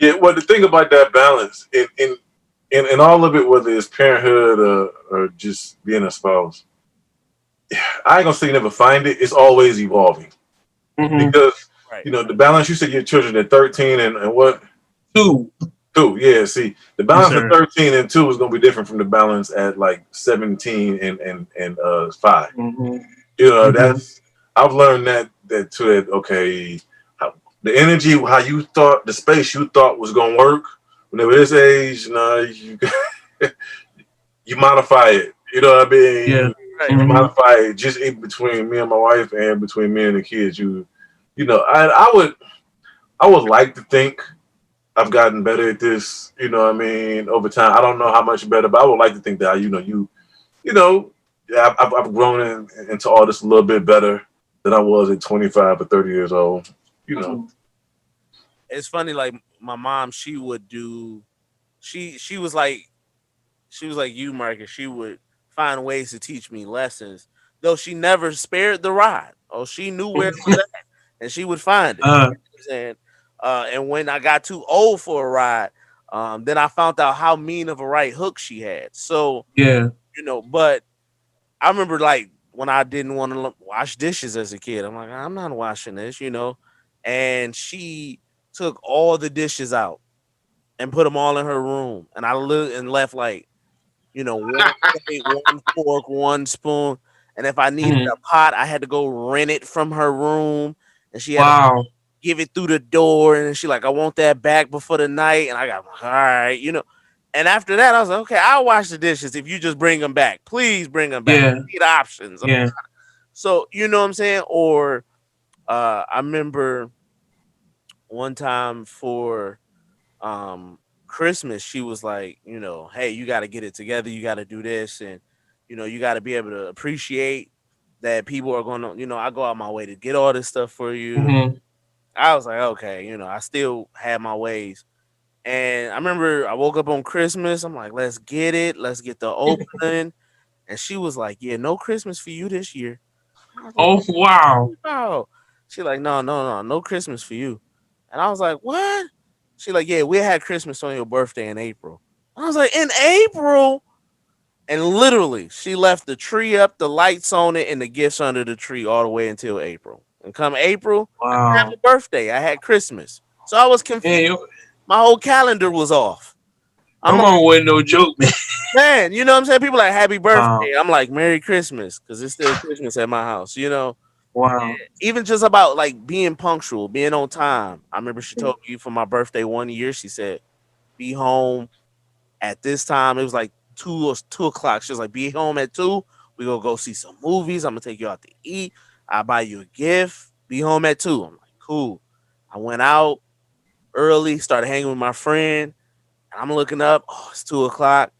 Yeah, well, the thing about that balance, in all of it, whether it's parenthood or just being a spouse, I ain't gonna say you never find it. It's always evolving Mm-hmm. because Right. the balance. You said your children at 13 and what? Two. Two. Yeah. See, the Yes, balance at sir. 13 and two is gonna be different from the balance at like 17 and five. Mm-hmm. Mm-hmm. That's I've learned that too. That okay, the energy, how you thought the space you thought was gonna work. Whenever this age, you you modify it. You know what I mean? Yeah. Right. You Right. Mm-hmm. modify it just in between me and my wife and between me and the kids. I would like to think I've gotten better at this. You know what I mean? Over time, I don't know how much better, but I would like to think that you know, yeah, I've grown into all this a little bit better than I was at 25 or 30 years old. You know. Mm-hmm. It's funny. Like my mom, she would do. She was like you, Marcus. She would find ways to teach me lessons, though she never spared the rod. Oh, she knew where it was at, and she would find it. Uh, And and when I got too old for a ride, then I found out how mean of a right hook she had. So yeah. but I remember like when I didn't want to wash dishes as a kid. I'm like, I'm not washing this. And she took all the dishes out and put them all in her room, and I left like one plate, one fork, one spoon. And if I needed Mm-hmm. a pot, I had to go rent it from her room. And she had to Wow. give it through the door. And she like, I want that back before the night. And I got, all right. And after that, I was like, okay, I'll wash the dishes if you just bring them back. Please bring them back. Yeah. I need options. Yeah. So, you know what I'm saying? Or I remember one time for um Christmas, she was like, hey, you got to get it together. You got to do this, and you got to be able to appreciate that people are going to, I go out my way to get all this stuff for you. Mm-hmm. I was like, okay, I still had my ways. And I remember I woke up on Christmas. I'm like, let's get it. Let's get the opening. And she was like, yeah, no Christmas for you this year. I was like, Oh wow. no. She like, no, no, no, no Christmas for you. And I was like, what? She like, yeah, we had Christmas on your birthday in April. I was like, in April? And literally, she left the tree up, the lights on it, and the gifts under the tree all the way until April. And come April, I didn't have Wow. a birthday. I had Christmas. So I was confused. Hey, My whole calendar was off. I'm your like, mom wasn't no joke, man. man, you know what I'm saying? People like, happy Wow. birthday. I'm like, Merry Christmas, because it's still Christmas at my house. Wow. Even just about like being punctual, being on time. I remember she told me for my birthday one year, she said, be home at this time. It was like 2 o'clock. She was like, be home at 2. We gonna go see some movies. I'm gonna take you out to eat. I'll buy you a gift. Be home at 2. I'm like, cool. I went out early, started hanging with my friend, and I'm looking up. Oh, it's 2 o'clock.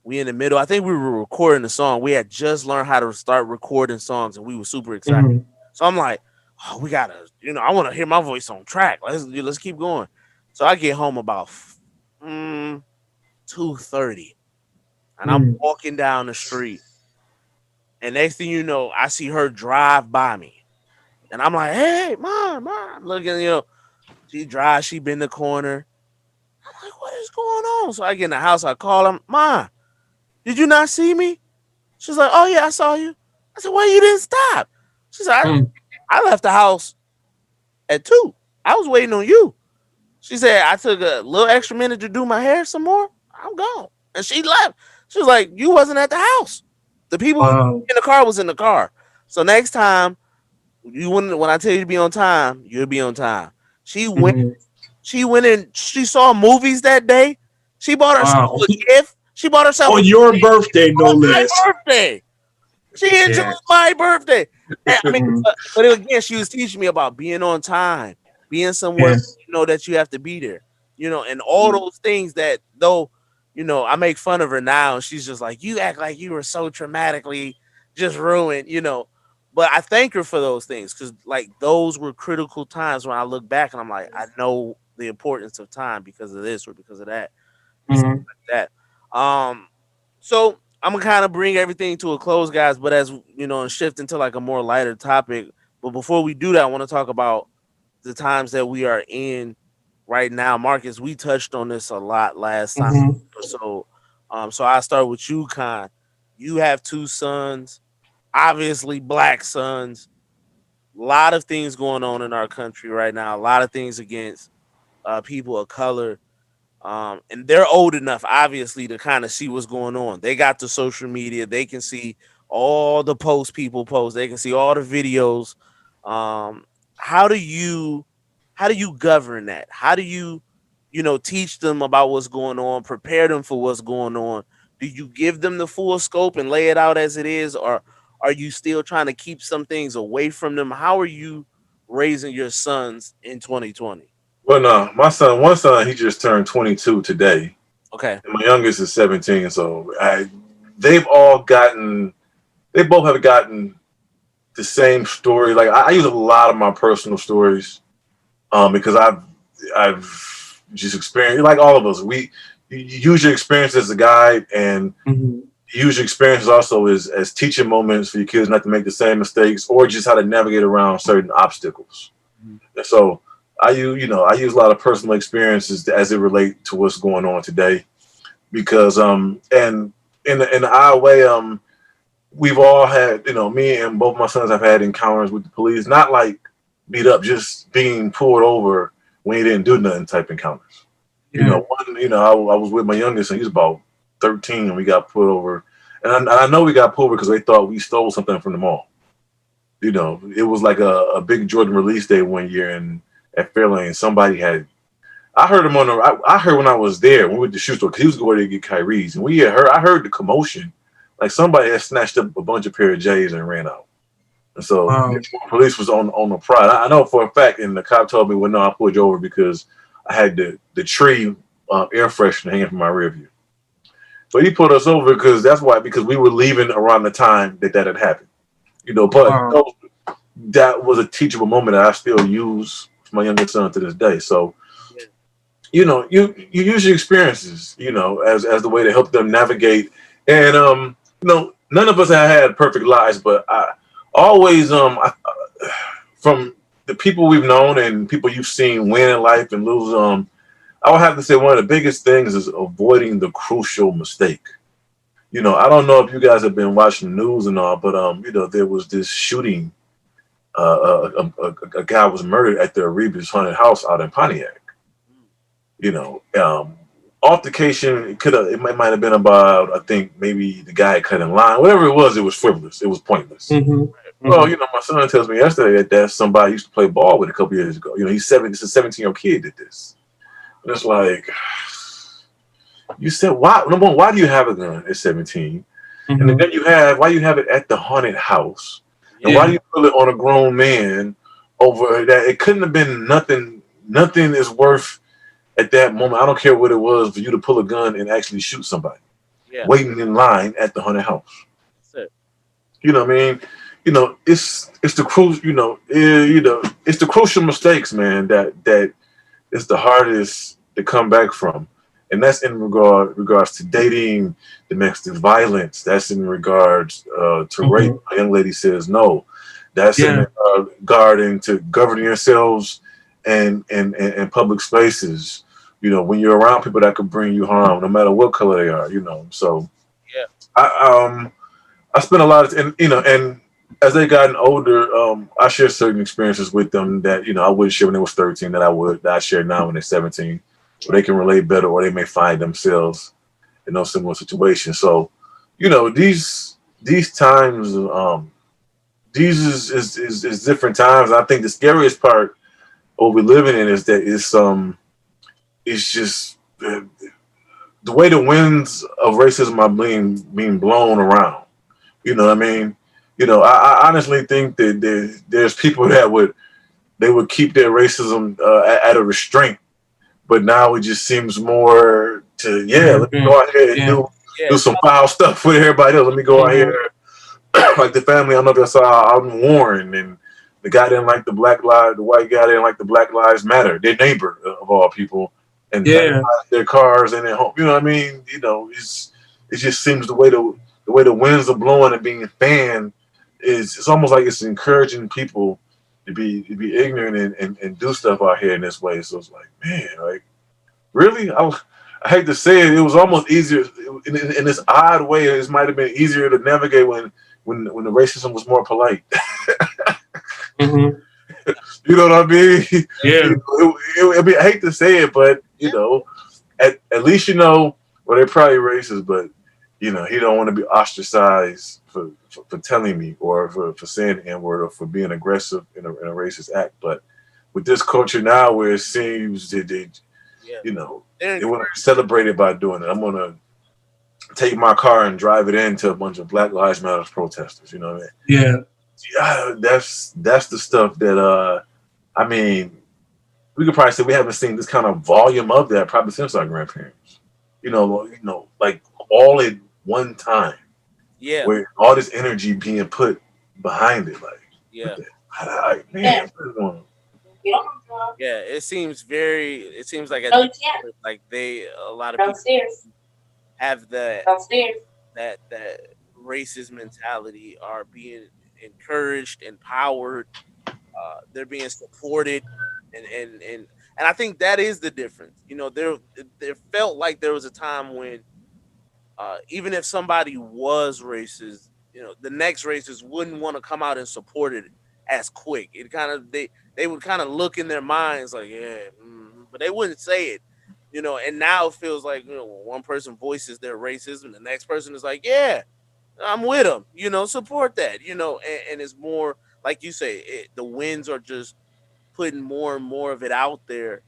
We in the middle. I think we were recording the song. We had just learned how to start recording songs, and we were super excited. Mm-hmm. So I'm like, oh, we gotta, I want to hear my voice on track. Let's keep going. So I get home about 2:30, and I'm Mm-hmm. walking down the street, and next thing you know, I see her drive by me, and I'm like, hey, mom, mom, looking, she drives, she been the corner. I'm like, what is going on? So I get in the house, I call her, mom, did you not see me? She's like, oh yeah, I saw you. I said, why you didn't stop? She said, I left the house at 2. I was waiting on you. She said, I took a little extra minute to do my hair some more. I'm gone. And she left. She was like, you wasn't at the house. The people who Wow. in the car was in the car. So next time, you wouldn't when I tell you to be on time, you'll be on time. She went Mm-hmm. she went in, she saw movies that day. She bought herself Wow. a gift. She bought herself a On gift your birthday, no on my less. birthday. She enjoyed Yeah. my birthday. And, I mean, Mm-hmm. but again, she was teaching me about being on time, being somewhere Yeah. that you have to be there, and all those things that though, I make fun of her now, and she's just like, you act like you were so traumatically just ruined. But I thank her for those things because like those were critical times when I look back and I'm like, I know the importance of time because of this or because of that and stuff Mm-hmm. like that. So I'm gonna kind of bring everything to a close, guys. But as and shift into like a more lighter topic. But before we do that, I want to talk about the times that we are in right now, Marcus, we touched on this a lot last time. Mm-hmm. So, so I start with you, Con. You have two sons, obviously black sons. A lot of things going on in our country right now. A lot of things against people of color. And they're old enough, obviously, to kind of see what's going on. They got the social media. They can see all the posts people post. They can see all the videos. Um, how do you govern that? How do you, teach them about what's going on, prepare them for what's going on? Do you give them the full scope and lay it out as it is, or are you still trying to keep some things away from them? How are you raising your sons in 2020? Well, no, one son, he just turned 22 today. Okay. And my youngest is 17. So they've all gotten, they both have gotten the same story. Like I use a lot of my personal stories, because I've just experienced, like all of us. You use your experience as a guide, and Mm-hmm. you use your experiences also as teaching moments for your kids not to make the same mistakes, or just how to navigate around certain obstacles. Mhm. And so I use a lot of personal experiences as it relate to what's going on today, because and in the odd way, we've all had, me and both my sons have had encounters with the police, not like beat up, just being pulled over when he didn't do nothing type encounters. Yeah. I was with my youngest, and he was about 13, and we got pulled over. And I know we got pulled over because they thought we stole something from the mall. It was like a big Jordan release day one year, and at Fairlane, somebody had. I heard him I heard when I was there when we went to the shoe store, because he was going to get Kyrie's, and I heard the commotion, like somebody had snatched up a bunch of pair of J's and ran out. And so Wow. the police was on the pride. I know for a fact, and the cop told me, well, no, I pulled you over because I had the tree air freshener hanging from my rear view. But he pulled us over because we were leaving around the time that had happened. But Wow. that was a teachable moment that I still use for my youngest son to this day. So, you use your experiences, as the way to help them navigate. And none of us have had perfect lives, but I always from the people we've known and people you've seen win in life and lose, I would have to say one of the biggest things is avoiding the crucial mistake. I don't know if you guys have been watching the news and all, but there was this shooting. A guy was murdered at the Areebas haunted house out in Pontiac. You know, Altercation. It might have been about, I think maybe the guy cut in line. Whatever it was frivolous. It was pointless. Mm-hmm. Well, Mm-hmm. my son tells me yesterday that somebody used to play ball with a couple years ago. He's seven. This is a 17-year-old kid did this. And it's like, you said, why? Number one, why do you have a gun at 17? And the Mm-hmm. gun why you have it at the haunted house? And Yeah. why do you put it on a grown man over that? It couldn't have been nothing. Nothing is worth at that moment. I don't care what it was for you to pull a gun and actually shoot somebody Yeah. waiting in line at the haunted house. That's it. You know what I mean? It's the crucial. It's the crucial mistakes, man. That is the hardest to come back from, and that's in regards to dating, domestic violence. That's in regards to rape. Mm-hmm. A young lady says no. That's in Yeah. regarding to governing yourselves and public spaces. When you're around people that could bring you harm, no matter what color they are. So Yeah. I spent a lot of, and as they gotten older, I share certain experiences with them that I wouldn't share when they was 13, that I share now when they're 17, where they can relate better, or they may find themselves in those similar situations. So, these times, these is different times. I think the scariest part of what we're living in is that it's just the way the winds of racism are being blown around. You know what I mean? I honestly think that there's people that would keep their racism at a restraint, but now it just seems more to, let me Mm-hmm. go out here and Yeah. Yeah. do some foul stuff with everybody else. Let me go out here like the family. I don't know if I saw out in Warren, and the guy didn't like the white guy didn't like the Black Lives Matter, their neighbor of all people, and Yeah. their cars and their home. You know what I mean? It just seems the way the winds are blowing and being fanned it's almost like it's encouraging people be ignorant and do stuff out here in this way. So it's like, man, like really, I hate to say it, it was almost easier in this odd way. It might have been easier to navigate when the racism was more polite. Mm-hmm. You know what I mean? Yeah. I mean, I hate to say it, but you know, at least you know, well, they're probably racist, but you know, he don't want to be ostracized for telling me or for saying the N word or for being aggressive in a racist act. But with this culture now, where it seems that they Yeah. you know, they want to celebrate it by doing it. I'm gonna take my car and drive it into a bunch of Black Lives Matter protesters. You know what I mean? Yeah. Yeah, that's the stuff that I mean, we could probably say we haven't seen this kind of volume of that probably since our grandparents. You know, like all at one time, Yeah. where all this energy being put behind it, like, Yeah. man, what is going on? Yeah. It seems very. It seems like like a lot of people have that racist mentality are being encouraged, empowered. They're being supported, and I think that is the difference. You know, there felt like there was a time when even if somebody was racist, you know, the next racist wouldn't want to come out and support it as quick. It kind of they would kind of look in their minds like, yeah, but they wouldn't say it. You know, and now it feels like, you know, when one person voices their racism, the next person is like, yeah, I'm with them. You know, support that. You know, and it's more like you say, the winds are just putting more and more of it out there.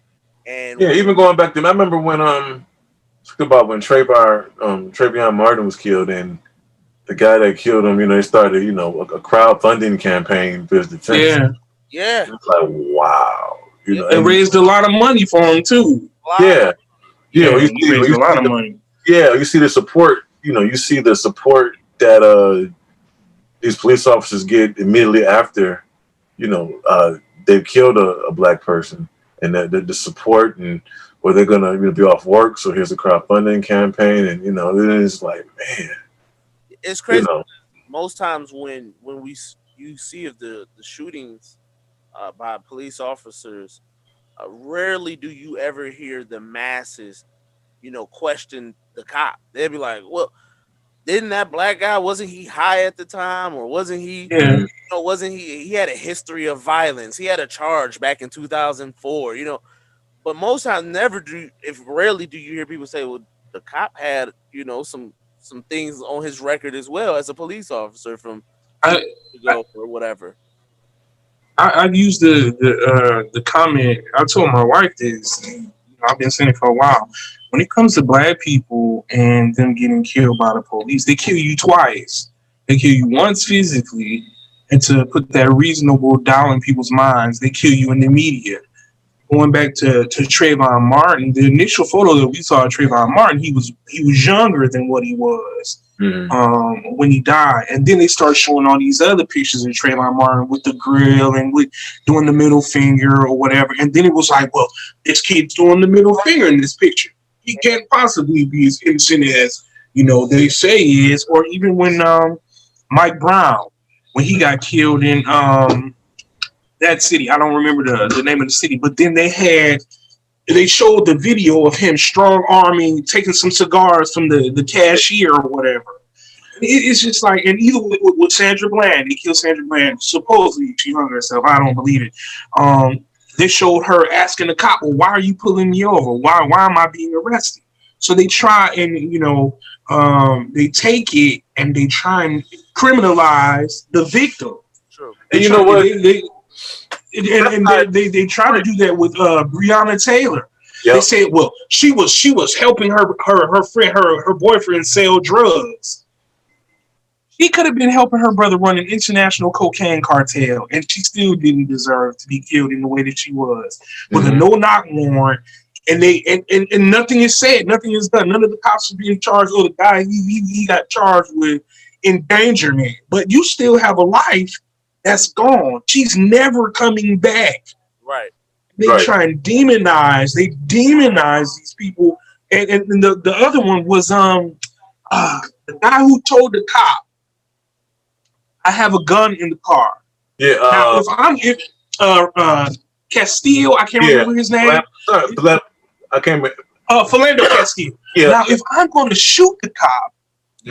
And Yeah, even going back to, I remember when talk about when Trayvon Martin was killed, and the guy that killed him, you know, they started, you know, a crowdfunding campaign for his defense. Yeah. yeah, It's like, wow, you know, They and raised a lot of money for him too. yeah, you know, Yeah, he raised a lot of money. yeah, you see the support, you know, you see the support that these police officers get immediately after, you know, they've killed a black person, and the support and or they're gonna, you know, be off work, so here's a crowdfunding campaign, and you know, then it's like, man, it's you crazy. know, Most times when you see of the shootings by police officers, rarely do you ever hear the masses, you know, question the cop. They'll be like, "Well, didn't that black guy, wasn't he high at the time, or wasn't he? Yeah. mhm. You know, wasn't he had a history of violence? He had a charge back in 2004. You know, but most times, never do. If rarely do you hear people say, "Well, the cop had, you know, some things on his record as well as a police officer from two I, years ago or whatever." I used the comment. I told my wife this. And, I've been saying it for a while. When it comes to black people and them getting killed by the police, they kill you twice. They kill you once physically, and to put that reasonable doubt in people's minds, they kill you in the media. Going back to Trayvon Martin, the initial photo that we saw of Trayvon Martin, he was younger than what he was Mhm. when he died, and then they start showing all these other pictures of Trayvon Martin with the grill and with doing the middle finger or whatever, and then it was like, well, this kid's doing the middle finger in this picture. He can't possibly be as innocent as they say he is. Or even when Mike Brown, when he got killed in that city. I don't remember the name of the city, but then they showed the video of him strong arming, taking some cigars from the cashier or whatever. It's just like, and either with Sandra Bland, they killed Sandra Bland. Supposedly she hung herself. I don't believe it. They showed her asking the cop, "Well, why are you pulling me over? Why am I being arrested?" So they try and they take it and they try and criminalize the victim. True. And you know what? They try to do that with Breonna Taylor. Yep. They say, well, she was helping her friend, her boyfriend sell drugs. She could have been helping her brother run an international cocaine cartel, and she still didn't deserve to be killed in the way that she was with a no-knock warrant. And and nothing is said, nothing is done. None of the cops are being charged. Oh, the guy he got charged with endangerment, but you still have a life that's gone. She's never coming back. Right. They try and demonize. They demonize these people. And the other one was the guy who told the cop, "I have a gun in the car." Yeah. Now, Castillo. I can't Yeah, remember his name. I can't remember. Philando Castillo. Yeah, Now, if I'm going to shoot the cop,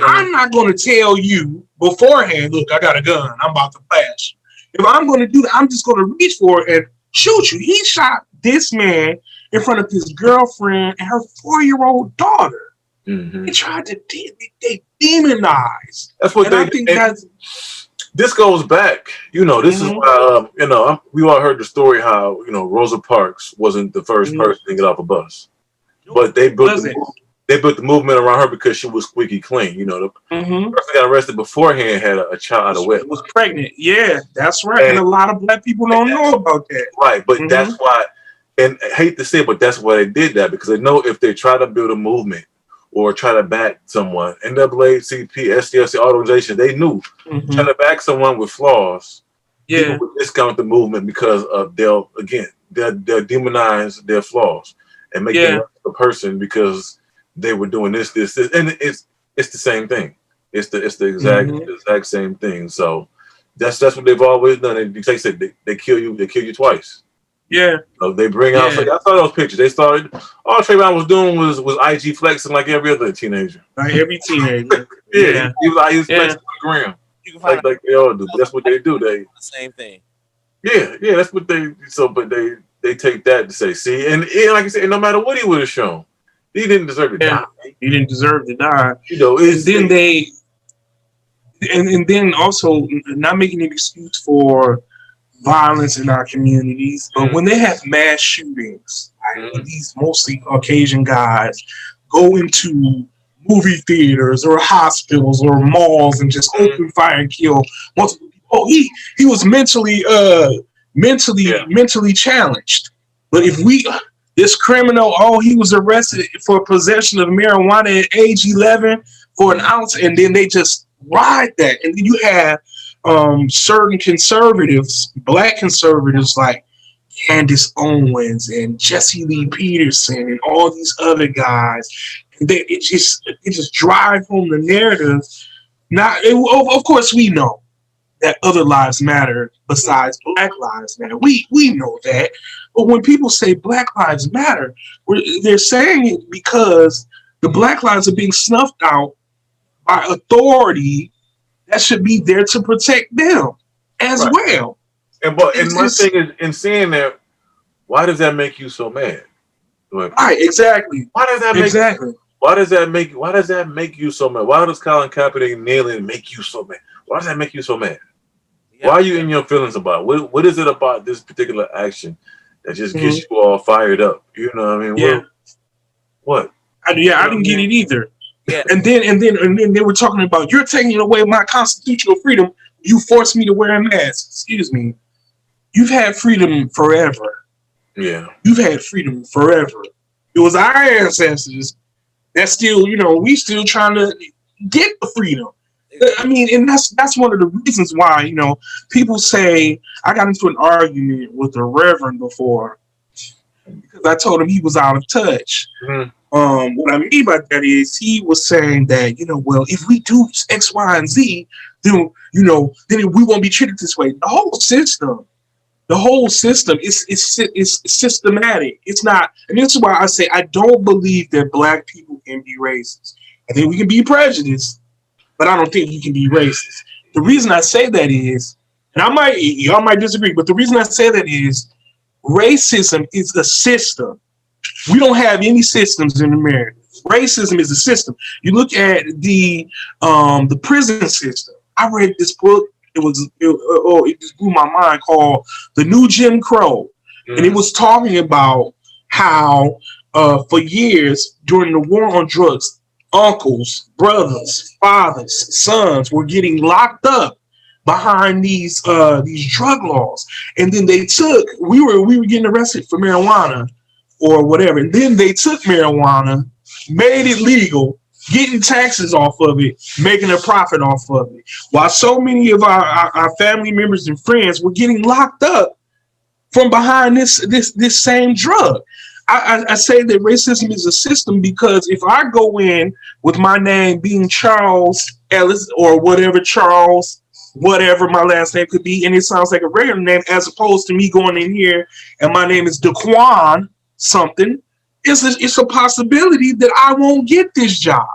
I'm not going to tell you beforehand, look, I got a gun. I'm about to blast you. If I'm going to do that, I'm just going to reach for it and shoot you. He shot this man in front of his girlfriend and her 4-year-old daughter. They tried to they demonize. That's what and I think that's. This goes back, this is why, we all heard the story how, Rosa Parks wasn't the first person to get off a bus, but they built the movement around her because she was squeaky clean. The person that got arrested beforehand had a child out of wedlock. Was pregnant. Yeah, that's right. And a lot of black people don't know about that. Right, but that's why, and I hate to say it, but that's why they did that, because they know if they try to build a movement or try to back someone, NAACP, SDLC organization, they knew trying to back someone with flaws, people would discount the movement because of they'll demonize their flaws and make them a person because they were doing this, and it's the same thing. It's the exact same thing. So that's what they've always done. They said they kill you twice. Yeah. So they bring out. So I saw those pictures. They started. All Trayvon was doing was IG flexing like every other teenager. Like every teenager. He was flexing on the gram. You can find like they all do. But that's what they do. They the same thing. Yeah, that's what they. So, but they take that to say, see, and like I said, no matter what he would have shown, he didn't deserve to die. He didn't deserve to die. And then also not making an excuse for violence in our communities, but when they have mass shootings, these mostly Caucasian guys go into movie theaters or hospitals or malls and just open fire and kill multiple people. Oh, he was mentally challenged. But if this criminal, he was arrested for possession of marijuana at age 11 for an ounce, and then they just ride that, and then you have certain conservatives, black conservatives like Candace Owens and Jesse Lee Peterson and all these other guys. It just drive home the narrative. Of course, we know that other lives matter besides Black lives matter. We know that, but when people say Black lives matter, they're saying it because the Black lives are being snuffed out by authority that should be there to protect them as well. And my thing is, in saying that, why does that make you so mad? Right, exactly. Why does that make you so mad? Why does Colin Kaepernick kneeling make you so mad? Why does that make you so mad? Why are you in your feelings about it? What is it about this particular action that just gets you all fired up? You know what I mean? Yeah. What? I didn't get it either. Yeah. And then they were talking about, you're taking away my constitutional freedom. You forced me to wear a mask. Excuse me. You've had freedom forever. Yeah. You've had freedom forever. It was our ancestors that still, we still trying to get the freedom. I mean, and that's one of the reasons why, people say, I got into an argument with a reverend before because I told him he was out of touch. What I mean by that is he was saying that, well, if we do X, Y, and Z, then we won't be treated this way. The whole system is systematic. It's not, and this is why I say I don't believe that Black people can be racist. I think we can be prejudiced, but I don't think you can be racist. The reason I say that is, and y'all might disagree, but the reason I say that is racism is a system. We don't have any systems in America. Racism is a system. You look at the prison system. I read this book. It just blew my mind, called The New Jim Crow. And it was talking about how for years during the war on drugs, uncles, brothers, fathers, sons were getting locked up behind these drug laws. And then we were getting arrested for marijuana or whatever. And then they took marijuana, made it legal, getting taxes off of it, making a profit off of it. While so many of our family members and friends were getting locked up from behind this same drug. I say that racism is a system because if I go in with my name being Charles Ellis or whatever Charles whatever my last name could be, and it sounds like a regular name, as opposed to me going in here and my name is Daquan something. It's a possibility that I won't get this job.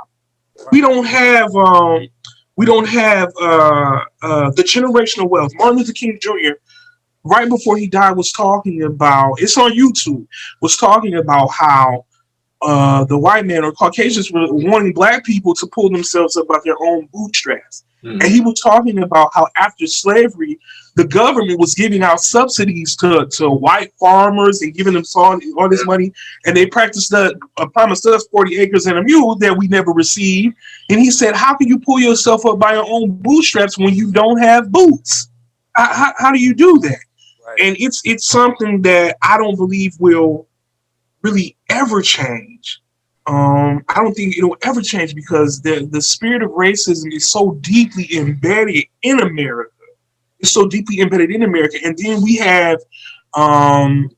We Right. don't have the generational wealth. Martin Luther King Jr. right before he died was talking about, it's on YouTube, was talking about how the white man or Caucasians were wanting black people to pull themselves up by their own bootstraps. And Mm-hmm. he was talking about how after slavery, the government was giving out subsidies to white farmers and giving them all this money. And they practiced promised us 40 acres and a mule that we never received. And he said, how can you pull yourself up by your own bootstraps when you don't have boots? How do you do that? Right. And it's something that I don't believe will really ever change. I don't think it'll ever change because the spirit of racism is so deeply embedded in America. It's so deeply embedded in America, and then we have um,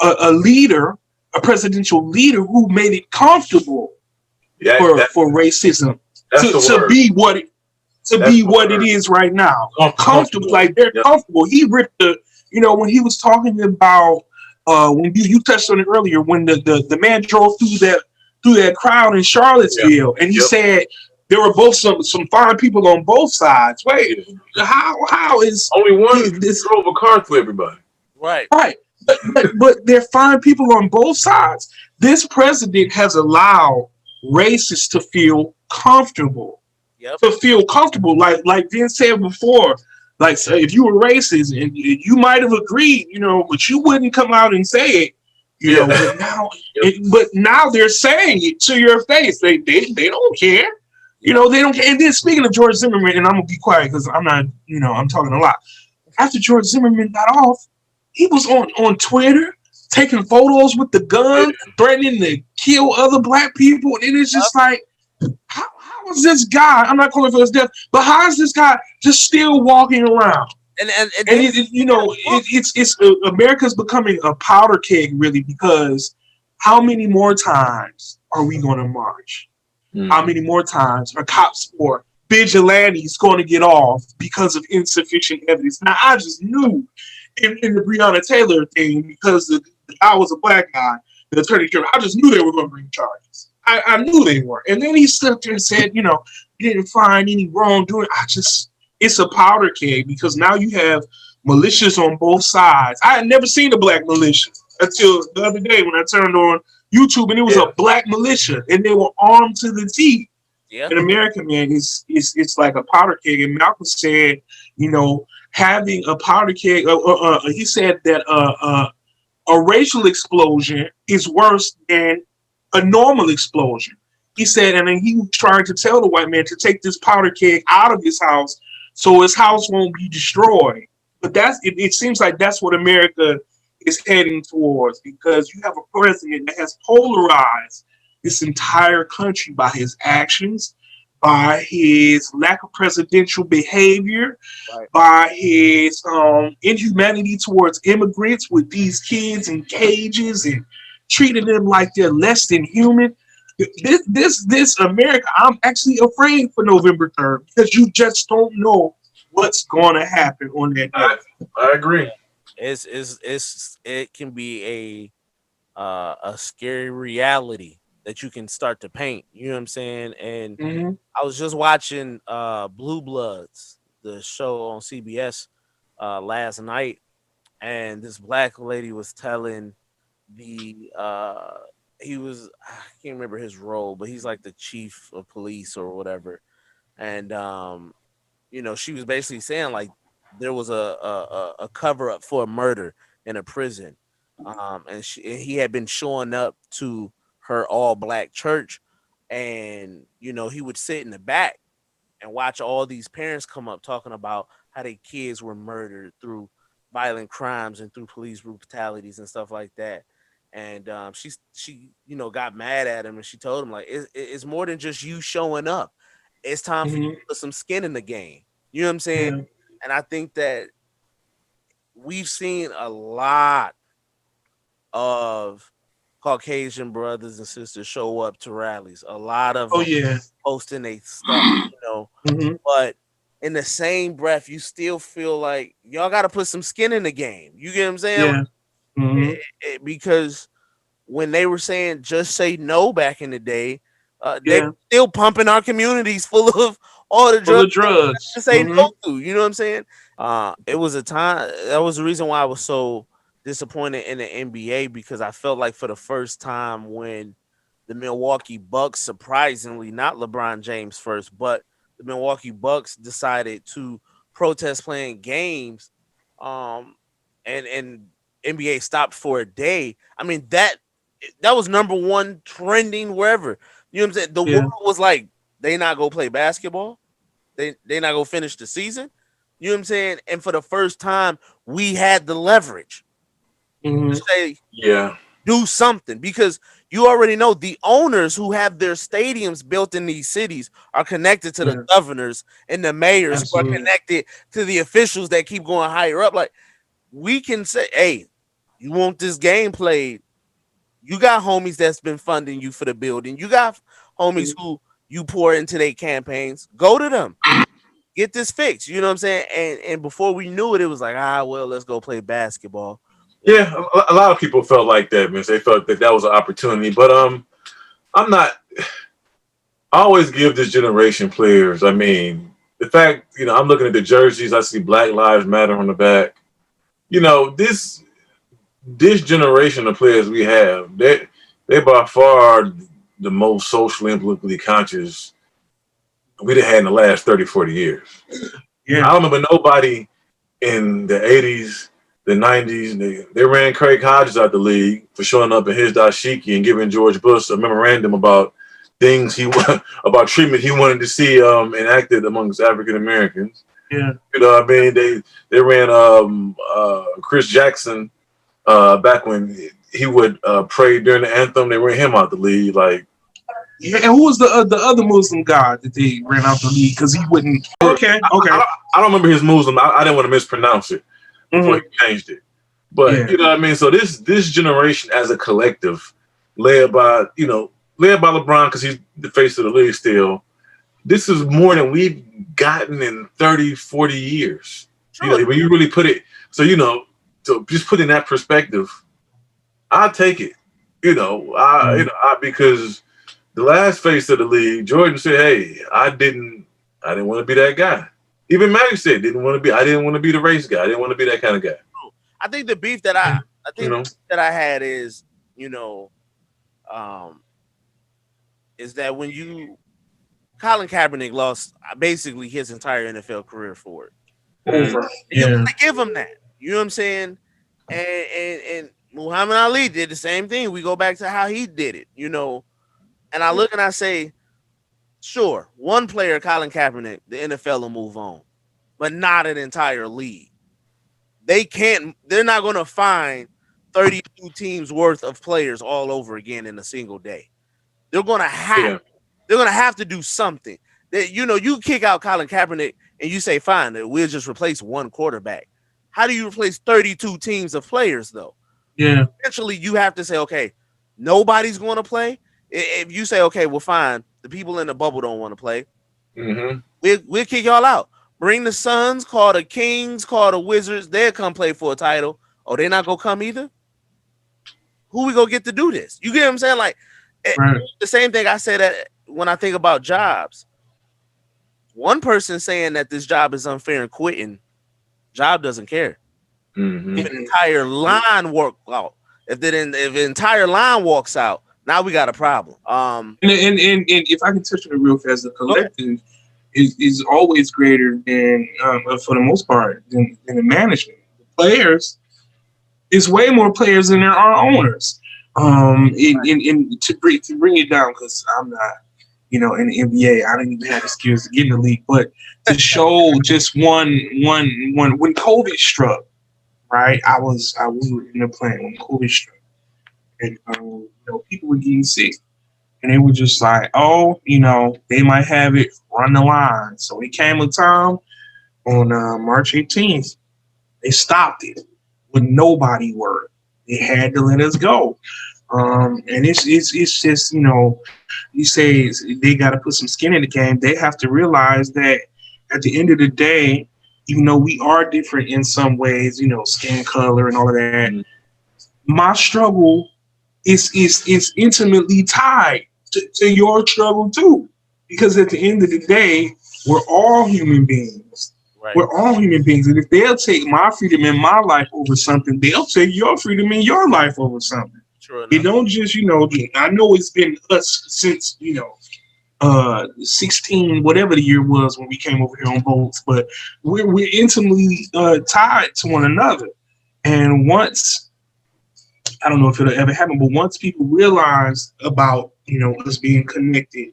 a leader, a presidential leader, who made it comfortable Yeah, for racism that's the to word. be what it That's the it word. is right now. Comfortable, Comfortable. like they're Yep. comfortable. He ripped when he was talking about when you touched on it earlier when the man drove through that crowd in Yep. Charlottesville and he Yep. said there were both some fine people on both sides. Wait, Yeah. how is Only one this drove a car through everybody. Right. right? But they're fine people on both sides. This president has allowed racists Yep. to feel comfortable. Like Vince said before, like so if you were racist and you might have agreed, but you wouldn't come out and say it, Yeah. Yep. but now they're saying it to your face. They don't care. They don't care. And then speaking of George Zimmerman, and I'm gonna be quiet because I'm not, I'm talking a lot. After George Zimmerman got off, he was on Twitter taking photos with the Yeah. gun, threatening to kill other black people, and it's Yep. just like how is this guy? I'm not calling for his death, but how is this guy just still walking around? And And then America's becoming a powder keg, really, because how many more times are we going to march? How Mm. many more times are cops or vigilantes going to get off because of insufficient evidence? Now, I just knew in the Breonna Taylor thing because I was a black guy, the attorney general. I just knew they were going to bring charges. I knew they were. And then he stood there and said, he didn't find any wrongdoing. It's a powder keg because now you have militias on both sides. I had never seen a black militia until the other day when I turned on YouTube and it was Yeah. a black militia and they were armed to the teeth. yeah. In America, man, it's like a powder keg. And Malcolm said, having a powder keg. He said that a racial explosion is worse than a normal explosion. He said, and then he was trying to tell the white man to take this powder keg out of his house so his house won't be destroyed. But it seems like that's what America is heading towards because you have a president that has polarized this entire country by his actions, by his lack of presidential behavior, Right. by his inhumanity towards immigrants with these kids in cages and treating them like they're less than human. This America, I'm actually afraid for November 3rd because you just don't know what's going to happen on that day. I agree. It can be a scary reality that you can start to paint. You know what I'm saying? And Mm-hmm. I was just watching Blue Bloods, the show on CBS last night, and this black lady was telling the he was I can't remember his role, but he's like the chief of police or whatever. And she was basically saying like there was a cover up for a murder in a prison, and he had been showing up to her all black church, and he would sit in the back and watch all these parents come up talking about how their kids were murdered through violent crimes and through police brutalities and stuff like that. And she got mad at him and she told him like it's more than just you showing up. It's time for you Mm-hmm. to put some skin in the game. You know what I'm saying? Yeah. And I think that we've seen a lot of Caucasian brothers and sisters show up to rallies. A lot of Oh them yeah. posting their stuff, Mm-hmm. but in the same breath, you still feel like y'all got to put some skin in the game. You get what I'm saying? Yeah. Mm-hmm. Because when they were saying just say no back in the day, they Yeah. still pumping our communities full of all the Full drugs of drugs. to say Mm-hmm. no to. You know what I'm saying? It was a time that was the reason why I was so disappointed in the NBA because I felt like for the first time when the Milwaukee Bucks, surprisingly, not LeBron James first, but the Milwaukee Bucks decided to protest playing games, um, and NBA stopped for a day. I mean that was number one trending wherever. You know what I'm saying? The world Yeah. was like, they not go play basketball. They not go finish the season. You know what I'm saying? And for the first time, we had the leverage to Mm-hmm. say Yeah. do something because you already know the owners who have their stadiums built in these cities are connected to the Yeah. governors and the mayors who are Absolutely. connected to the officials that keep going higher up. Like we can say, hey, you want this game played? You got homies that's been funding you for the building. You got homies who you pour into their campaigns. Go to them. Get this fixed. You know what I'm saying? And before we knew it, it was like, well, let's go play basketball. And Yeah, a lot of people felt like that, man. They felt that that was an opportunity, but I'm not. I always give this generation players. I mean, the fact, I'm looking at the jerseys. I see Black Lives Matter on the back. This generation of players we have, they by far the most socially and politically conscious we'd have had in the last 30, 40 years. Yeah. I don't remember nobody in the 80s, the 90s, they ran Craig Hodges out the league for showing up in his dashiki and giving George Bush a memorandum about things about treatment he wanted to see enacted amongst African Americans. Yeah. You know what I mean? They ran Chris Jackson back when he would pray during the anthem. They ran him out the league. Like, Yeah. And who was the other Muslim guy that they ran out the league because he wouldn't? Okay. Okay. I don't remember his Muslim. I didn't want to mispronounce it before Mm-hmm. he changed it. But Yeah. you know what I mean. So this generation as a collective, led by LeBron because he's the face of the league still. This is more than we've gotten in 30, 40 years. true, When you really put it, so so just put in that perspective, I'll take it. Because the last face of the league, Jordan said, "Hey, I didn't want to be that guy." Even Magic said, I didn't want to be the race guy. I didn't want to be that kind of guy." I think the beef that I You think know, that I had is, um, is that when Colin Kaepernick lost basically his entire NFL career for it. Mhm. Over. You Yeah. gotta give him that. You know what I'm saying? And Muhammad Ali did the same thing. We go back to how he did it, And I look and I say, sure, one player, Colin Kaepernick, the NFL will move on, but not an entire league. They're not gonna find 32 teams worth of players all over again in a single day. They're gonna have Yeah. they're gonna have to do something. That you kick out Colin Kaepernick and you say, fine, we'll just replace one quarterback. How do you replace 32 teams of players though? Yeah. Eventually you have to say, okay, nobody's gonna play. If you say, okay, well, fine, the people in the bubble don't want to play, Mm-hmm. we'll kick y'all out. Bring the Suns, call the Kings, call the Wizards, they'll come play for a title. Oh, they're not gonna come either? Who we gonna get to do this? You get what I'm saying? Like Right. the same thing I say that when I think about jobs. One person saying that this job is unfair and quitting, job doesn't care. Mm-hmm. If an entire line walk out, if the entire line walks out, now we got a problem. And if I can touch on it real fast, the Okay. collective is always greater than, for the most part, than the management. The players is way more players than there are owners. To bring it down, because I'm not, in the NBA, I don't even have the skills to get in the league. But to show just one when COVID struck, right? We were in the plant when COVID struck, and people were getting sick. And they were just like, oh, they might have it run the line. So it came a time on March 18th, they stopped it with nobody word. They had to let us go. And it's just, you say they got to put some skin in the game. They have to realize that at the end of the day, even though we are different in some ways, skin color and all of that, Mhm. my struggle is intimately tied to your struggle too. Because at the end of the day, we're all human beings. Right. We're all human beings. And if they'll take my freedom in my life over something, they'll take your freedom in your life over something. True It enough. don't just, I know it's been us since, 16, whatever the year was when we came over here on boats, but we're intimately tied to one another. And once, I don't know if it'll ever happen, but once people realize about, us being connected,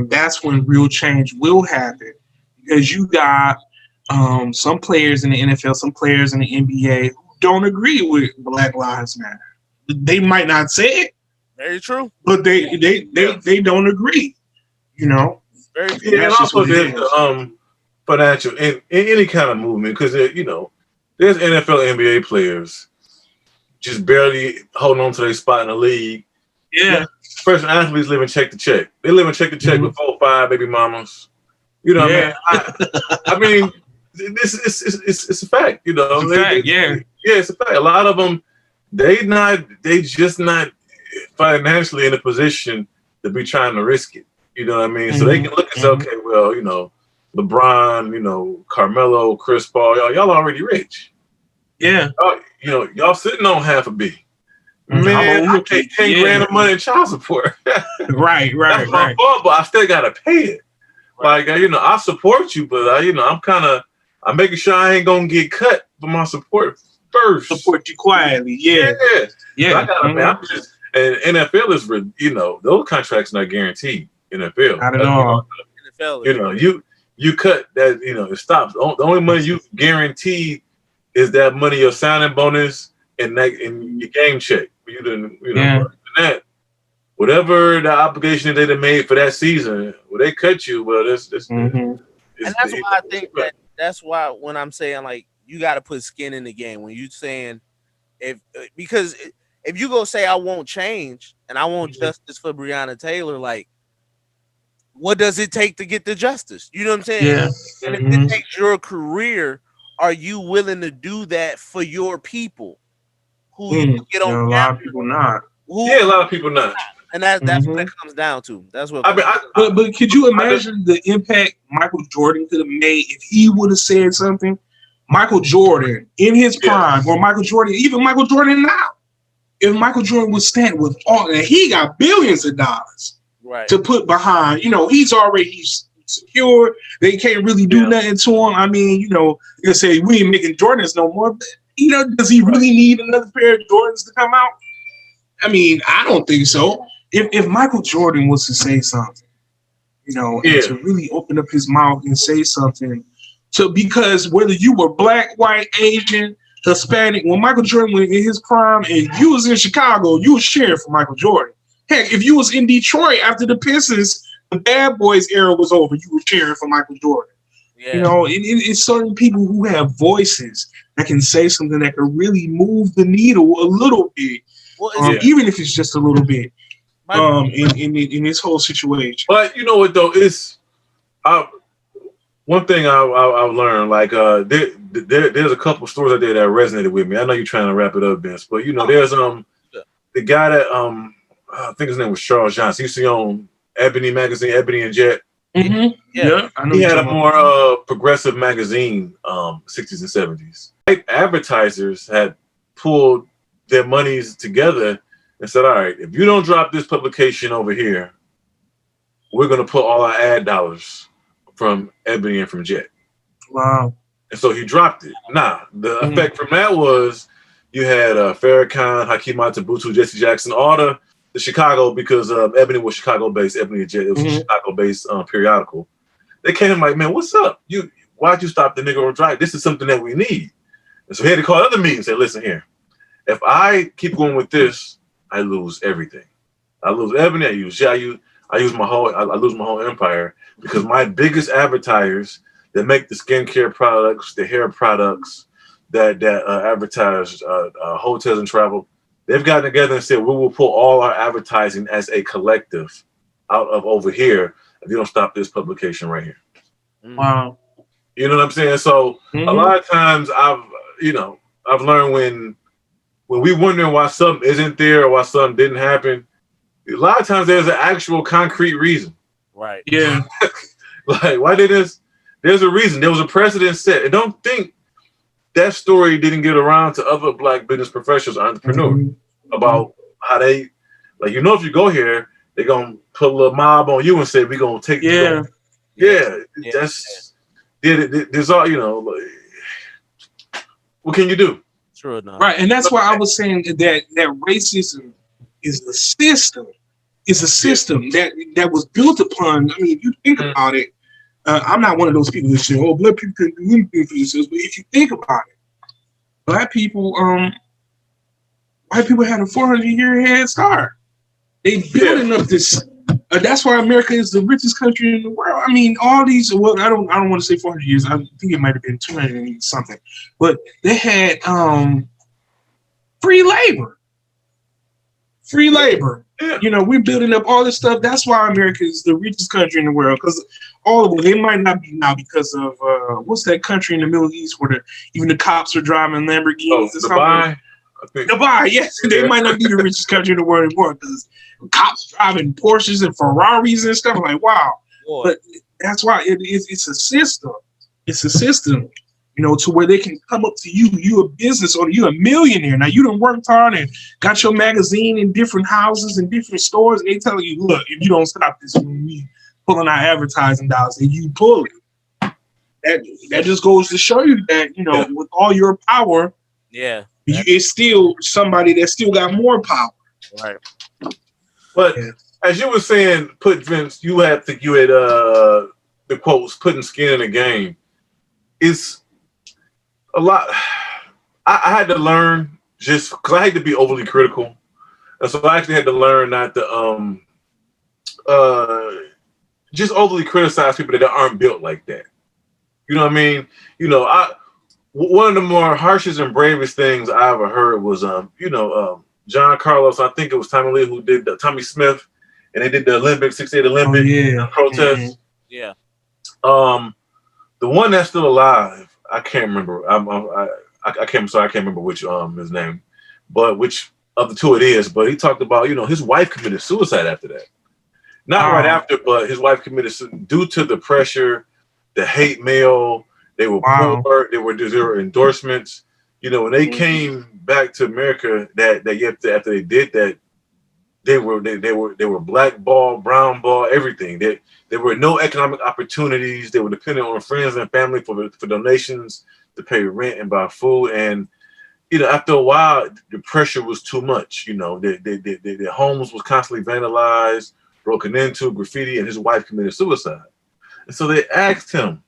that's when real change will happen. Because you got some players in the NFL, some players in the NBA who don't agree with Black Lives Matter. They might not say it, Very true. but they don't agree. Very true. Yeah, and That's just also what it there's is. the financial in any kind of movement because there's NFL, NBA players just barely holding on to their spot in the league. Yeah. Professional athletes live in check to check. They live in check to check with 4 or 5 baby mamas. You know what Yeah. I mean? It's a fact. It's a fact, yeah. Yeah, it's a fact. A lot of them, they just not financially in a position to be trying to risk it. You know what I mean? So they can look and say, okay, well, LeBron, Carmelo, Chris Paul, y'all already rich. Yeah. Y'all sitting on half a B. I'm Man, a I rookie. pay 10 grand a month in child support. Right. That's my fault, but I still gotta pay it. Right. Like, I support you, but I'm making sure I ain't gonna get cut for my support first. Support you quietly. Yeah. So I gotta pay. I'm just, and NFL is, those contracts not guaranteed. NFL, Not at all. NFL. You cut that. It stops. The only money you guaranteed is that money, your signing bonus, and your game check. You didn't, that. Whatever the obligation that they made for that season, they cut you. Well, it's and that's why I think that's why when I'm saying like you got to put skin in the game when you saying because if you go say I won't change and I want justice for Breonna Taylor, like what does it take to get the justice? You know what I'm saying? Yeah. And if it takes your career, are you willing to do that for your people? Who you get on a lot of people not. A lot of people not. And that's what it comes down to. That's what. But could you imagine the impact Michael Jordan could have made if he would have said something? Michael Jordan in his prime, or even Michael Jordan now. If Michael Jordan would stand with all, and he got billions of dollars to put behind, he's already secure. They can't really do nothing to him. I mean, they say we ain't making Jordans no more. But, does he really need another pair of Jordans to come out? I mean, I don't think so. If Michael Jordan was to say something, and to really open up his mouth and say something, because whether you were black, white, Asian, Hispanic, when Michael Jordan was in his prime and you was in Chicago, you was cheering for Michael Jordan. Heck, if you was in Detroit after the Pistons, the Bad Boys era was over, you were cheering for Michael Jordan. Yeah. It's certain people who have voices that can say something that can really move the needle a little bit, even if it's just a little bit. In this whole situation. But you know what though, it's one thing I've learned. Like there's a couple stories out there that resonated with me. I know you're trying to wrap it up, Vince, but there's the guy that I think his name was Charles Johnson. He used to own Ebony magazine, Ebony and Jet. Mm-hmm. Yeah, I know. He had a more progressive magazine, 60s and 70s. Advertisers had pulled their monies together and said, all right, if you don't drop this publication over here, we're going to put all our ad dollars from Ebony and from Jet. Wow. And so he dropped it. Now, the effect from that was you had Farrakhan, Hakeem Atabutu, Jesse Jackson, all the Chicago, because Ebony was Chicago-based, Ebony and Jet, it was a Chicago-based periodical. They came like, man, what's up? Why'd you stop the nigga on drive? This is something that we need. And so he had to call other meetings and say, listen here, if I keep going with this, I lose everything. I lose Ebony. I lose my whole empire, because my biggest advertisers that make the skincare products, the hair products, that advertise hotels and travel, they've gotten together and said, we will pull all our advertising as a collective out of over here if you don't stop this publication right here. Wow. You know what I'm saying? So a Mm-hmm. lot of times I've learned when we wondering why something isn't there or why something didn't happen, a lot of times there's an actual concrete reason. Right. Yeah. Like, why did this? There's a reason. There was a precedent set. And don't think that story didn't get around to other black business professionals or entrepreneurs Mm-hmm. Mm-hmm. about how they, like, if you go here, they're going to put a little mob on you and say, we're going to take, we Yeah. gonna, Yeah. yeah, Yeah. that's, there's all, like, what can you do? True enough. Right. And that's why I was saying that racism is a system. It's a Yeah. system that was built upon. I mean, if you think Mhm. about it, I'm not one of those people that say, "Oh, black people can do anything for themselves." But if you think about it, black people, white people had a 400-year head start. They Yeah. building up this. That's why America is the richest country in the world. I mean, all these. Well, I don't want to say 400 years. I think it might have been 200 and something. But they had free labor. Free labor. Yeah. We're building up all this stuff. That's why America is the richest country in the world. Because all of them, they might not be now because of what's that country in the Middle East where even the cops are driving Oh, Lamborghinis or something. Dubai, I think. Dubai, yes, they Yeah. might not be the richest country in the world anymore because cops driving Porsches and Ferraris and stuff. I'm like, wow. Boy. But that's why it's a system. It's a system, to where they can come up to you. You a business owner. You a millionaire. Now you done worked hard and got your magazine in different houses and different stores, and they tell you, look, if you don't stop this, we pulling our advertising dollars, and you pull it. That just goes to show you that Yeah. with all your power, Yeah. it's still somebody that still got more power. Right. But Yeah. as you were saying, Vince, you had the quotes putting skin in the game. It's a lot. I had to learn just because I hate to be overly critical, and so I actually had to learn not to uh just overly criticize people that aren't built like that. You know what I mean? One of the more harshest and bravest things I ever heard was John Carlos. I think it was Tommy Lee who did Tommy Smith, and they did the Olympic 68 Oh Olympic yeah. protest. Yeah. Um, the one that's still alive, I can't remember. I can't. Sorry, I can't remember which his name, but which of the two it is. But he talked about his wife committed suicide after that. Not right Oh, after, but his wife committed due to the pressure, the hate mail. They were wow. poor. There were endorsements. When they Mhm. came back to America, that after they did that, they were blackballed, brownballed, everything. There were no economic opportunities. They were dependent on friends and family for donations to pay rent and buy food. And after a while, the pressure was too much. Their homes was constantly vandalized, broken into, graffiti, and his wife committed suicide. And so they asked him,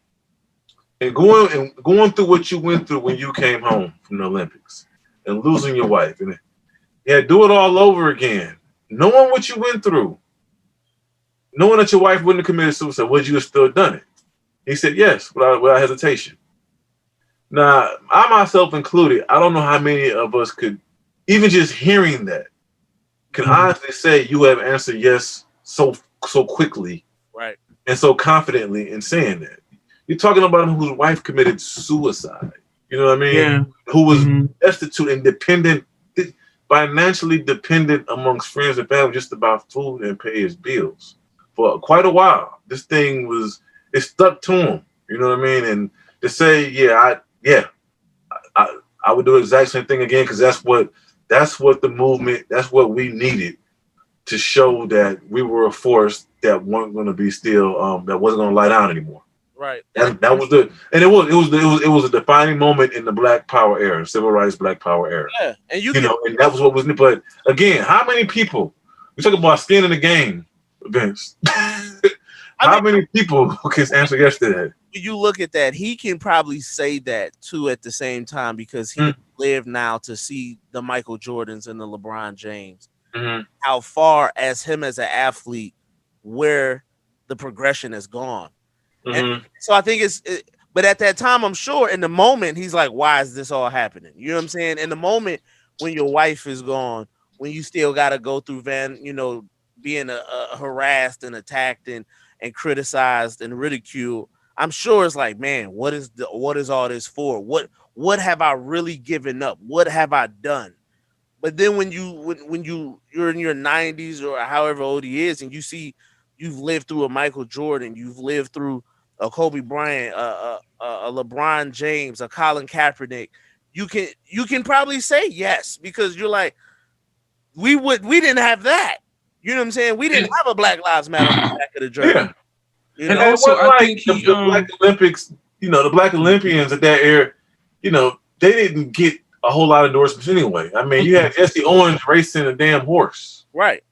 and going through what you went through when you came home from the Olympics and losing your wife, and do it all over again, knowing what you went through, knowing that your wife wouldn't have committed suicide, would you have still done it? He said yes, without hesitation. Now, I myself included, I don't know how many of us could, even just hearing that, can Mhm. honestly say you have answered yes so quickly Right. and so confidently in saying that. You're talking about whose wife committed suicide. You know what I mean? Yeah. Who was Hmm. destitute and dependent, financially dependent amongst friends and family just about food and pay his bills for quite a while. This thing it stuck to him. You know what I mean? And to say, I would do the exact same thing again because that's what the movement, that's what we needed to show that we were a force that weren't going to be still that wasn't going to lie down anymore. Right. That was it was a defining moment in the Black Power era, civil rights Black Power era. Yeah. And you can. And that was what was. But again, how many people? We talk about skin in the game, Vince. I How mean, many people can answer yes to that? you look at that, he can probably say that too at the same time because he lived now to see the Michael Jordans and the LeBron James. Mm-hmm. How far as him as an athlete, where the progression has gone. And Mm-hmm. so I think but at that time, I'm sure in the moment, he's like, why is this all happening? You know what I'm saying? In the moment when your wife is gone, when you still got to go through being harassed and attacked and criticized and ridiculed I'm sure it's like, man, what is all this for? What have I really given up? What have I done? But then when you're in your 90s or however old he is, and you see you've lived through a Michael Jordan, you've lived through a Kobe Bryant, a LeBron James, a Colin Kaepernick, you can probably say yes because you're like we didn't have that. You know what I'm saying? We didn't And, have a Black Lives Matter on the back of the jersey. Yeah. You and know, And it also, wasn't I like think he the Black Olympics, the Black Olympians at that era, they didn't get a whole lot of endorsements anyway. I mean, you had Jesse Owens racing a damn horse. right?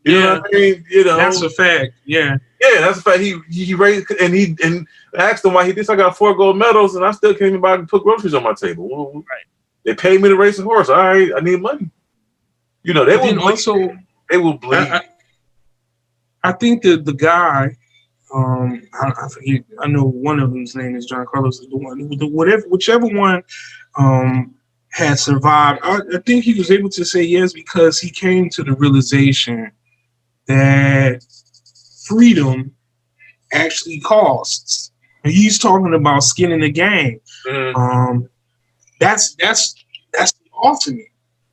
You know yeah, what I mean? that's a fact. Yeah, Yeah, that's the fact. He raced and asked him why he did. So I got 4 gold medals, and I still can't even buy and put groceries on my table. Well, Right. they paid me to race a horse. All right, I need money. They but will then bleed. also, They will I bleed. I, I think that the guy, I forget. I know one of them's name is John Carlos. Is the one, whichever one, um, had survived. I think he was able to say yes because he came to the realization that freedom actually costs. And he's talking about skin in the game. Mhm. Um, that's the ultimate.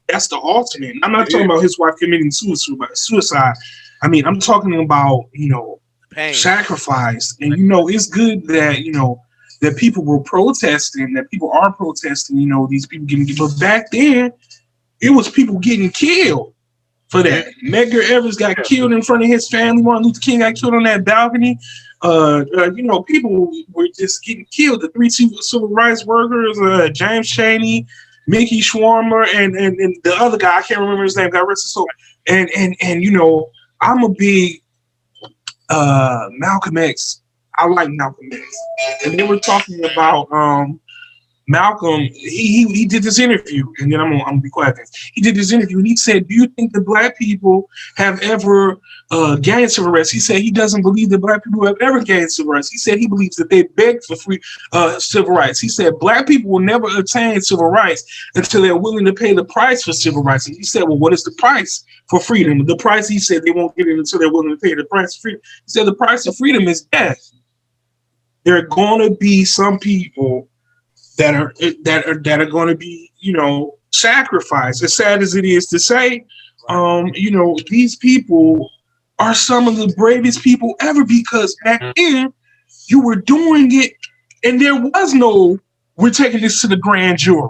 That's the ultimate. I'm not It talking is. about his wife committing suicide. I mean, I'm talking about Pain. sacrifice. And it's good that that people were protesting, that people are protesting. These people getting. But back then, it was people getting killed for Mhm. that. Medgar Evers got Yeah. killed in front of his family. Martin Luther King got killed on that balcony. People were just getting killed. The three civil rights workers, James Chaney, Mickey Schwarmer, and the other guy, I can't remember his name, got arrested. So, I'm a big Malcolm X. I like Malcolm X. And they were talking about Malcolm, he did this interview, and then I'm gonna be quiet. He did this interview, and he said, "Do you think that black people have ever gained civil rights?" He said he doesn't believe that black people have ever gained civil rights. He said he believes that they begged for free civil rights. He said black people will never attain civil rights until they're willing to pay the price for civil rights. And he said, "Well, what is the price for freedom?" The price, he said, they won't get it until they're willing to pay the price for freedom. He said the price of freedom is death. There are going to be some people that are going to be sacrificed. As sad as it is to say, these people are some of the bravest people ever because back then you were doing it, and there was no we're taking this to the grand jury.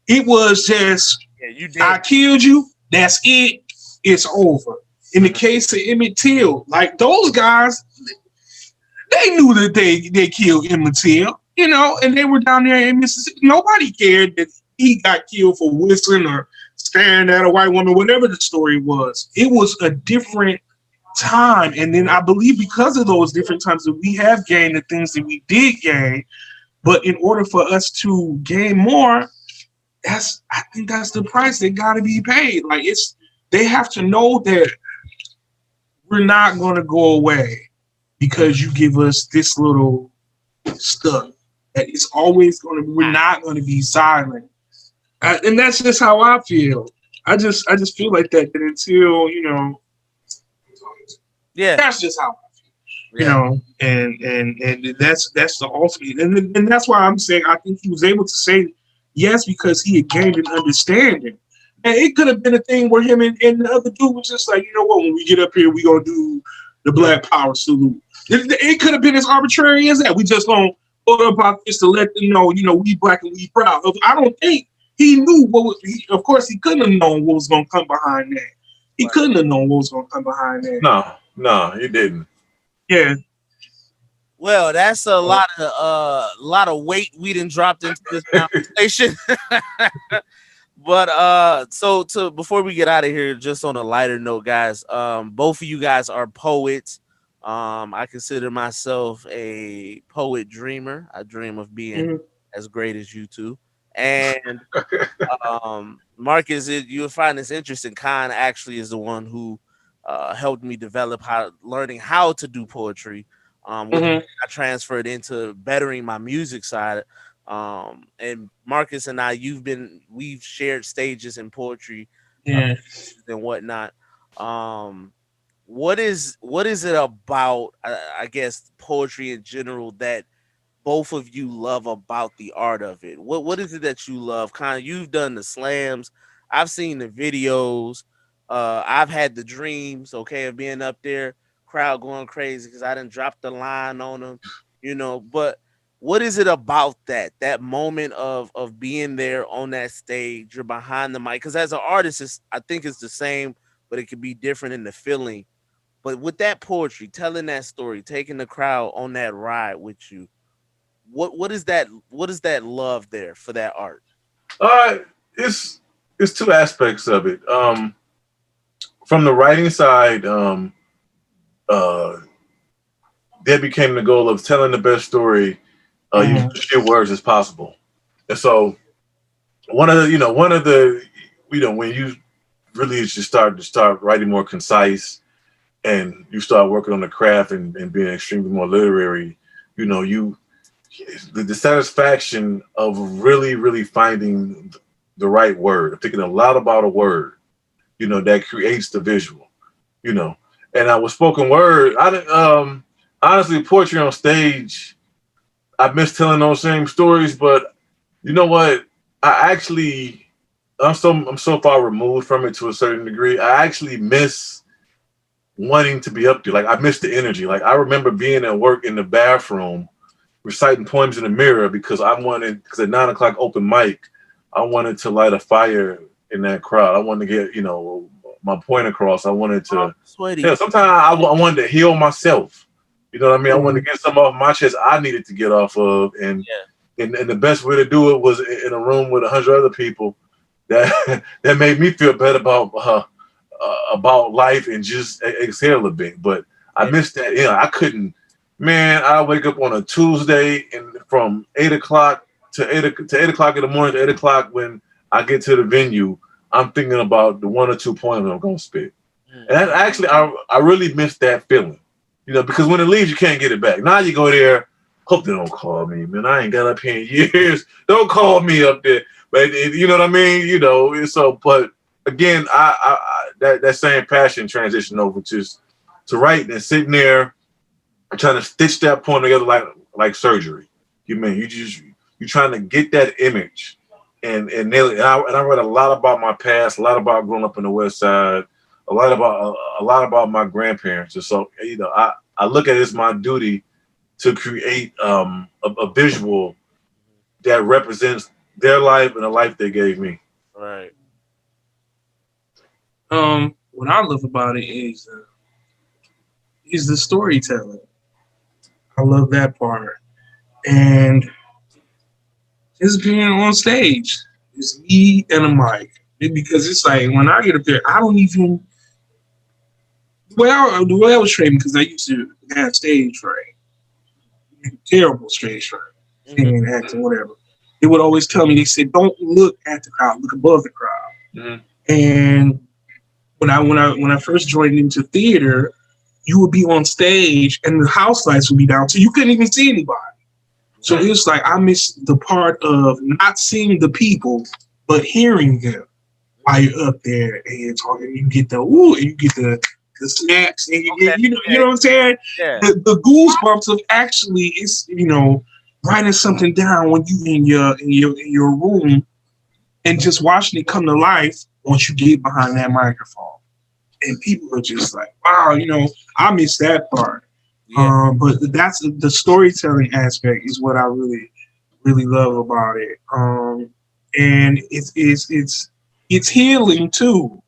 It was just Yeah, you I did. killed you. That's it. It's over. In the case of Emmett Till, like those guys, they knew that they killed Emmett Till, and they were down there in Mississippi. Nobody cared that he got killed for whistling or staring at a white woman, whatever the story was. It was a different time. And then I believe because of those different times that we have gained the things that we did gain, but in order for us to gain more, I think that's the price that gotta be paid. Like they have to know that we're not gonna go away because you give us this little stuff. That it's always going to be. We're not going to be silent, and that's just how I feel. I just feel like that. That until Yeah, that's just how I feel. yeah. And that's the ultimate, and that's why I'm saying I think he was able to say yes because he had gained an understanding. And it could have been a thing where him and the other dude was just like, you know what, when we get up here, we gonna do the Black Power salute. It could have been as arbitrary as that. We just gonna hold up our fist to let them know, we black and we proud. I don't think he knew what was. Of course, he couldn't have known what was gonna come behind that. He couldn't have known what was gonna come behind that. No, he didn't. Yeah. Well, that's a lot of weight we done dropped into this conversation. But so to before we get out of here, just on a lighter note, guys, both of you guys are poets. I consider myself a poet dreamer. I dream of being Mhm. as great as you two. And Marcus, you'll find this interesting. Khan actually is the one who helped me develop learning how to do poetry, which Mhm. I transferred into bettering my music side. And Marcus and I, we've shared stages in poetry uh, Yeah. and whatnot. Um, what is it about? I guess poetry in general that both of you love about the art of it. What is it that you love? Kind of, you've done the slams, I've seen the videos, I've had the dreams, okay, of being up there, crowd going crazy because I didn't drop the line on them, But what is it about that moment of being there on that stage? You're behind the mic because as an artist, I think it's the same, but it could be different in the feeling. But with that poetry, telling that story, taking the crowd on that ride with you, what is that love there for that art? Uh, it's two aspects of it. From the writing side, uh, that became the goal of telling the best story using Mhm. as few words as possible. And so one of the when you really just start writing more concise and you start working on the craft and being extremely more literary, you the satisfaction of really finding the right word, thinking a lot about a word, that creates the visual, you know. And I was spoken word. I didn't honestly poetry on stage. I miss telling those same stories, but you know what? I actually I'm so far removed from it to a certain degree. I actually miss wanting to be up there. Like I miss the energy. Like I remember being at work in the bathroom reciting poems in the mirror because because at 9 o'clock open mic, I wanted to light a fire in that crowd. I wanted to get, my point across. I wanted to, Sweaty. sometimes I wanted to heal myself. You know what I mean? I wanted Mhm. to get some off my chest I needed to get off of. And the best way to do it was in a room with 100 other people that that made me feel better about life and just exhale a bit. But I Yeah. missed that. I couldn't. Man, I wake up on a Tuesday and from 8 o'clock to 8 o'clock in the morning to 8 o'clock when I get to the venue, I'm thinking about the one or two poems I'm gonna spit. And that, Mhm. actually, I really miss that feeling, because when it leaves, you can't get it back. Now you go there. Hope they don't call me, man. I ain't got up here in years. Don't call me up there. But you know what I mean. So. But again, that same passion transitioned over to writing and sitting there trying to stitch that point together like surgery. You trying to get that image and nail it. And I read a lot about my past, a lot about growing up in the West Side, a lot about my grandparents. And so I look at it as my duty to create a visual that represents their life and the life they gave me. Right. What I love about it is the storytelling. I love that part, and just being on stage. It's me and a mic. Because it's like when I get up there, I don't even the way I was trained because I used to have stage fright, terrible stage fright, Mhm. singing, acting, whatever. They would always tell me, they said, "Don't look at the crowd, look above the crowd." Mhm. And when I first joined into theater, you would be on stage and the house lights would be down, so you couldn't even see anybody. So Right. it's like I miss the part of not seeing the people, but hearing them while Mhm. you're up there and you're talking. You get the ooh, and you get the snaps, and you Okay. get you Yeah. know what I'm saying. Yeah. The goosebumps of actually it's writing something down when you in your room and just watching it come to life once you get behind that microphone. And people are just like, wow, I miss that part. Yeah. But that's the storytelling aspect is what I really, really love about it. And it's healing too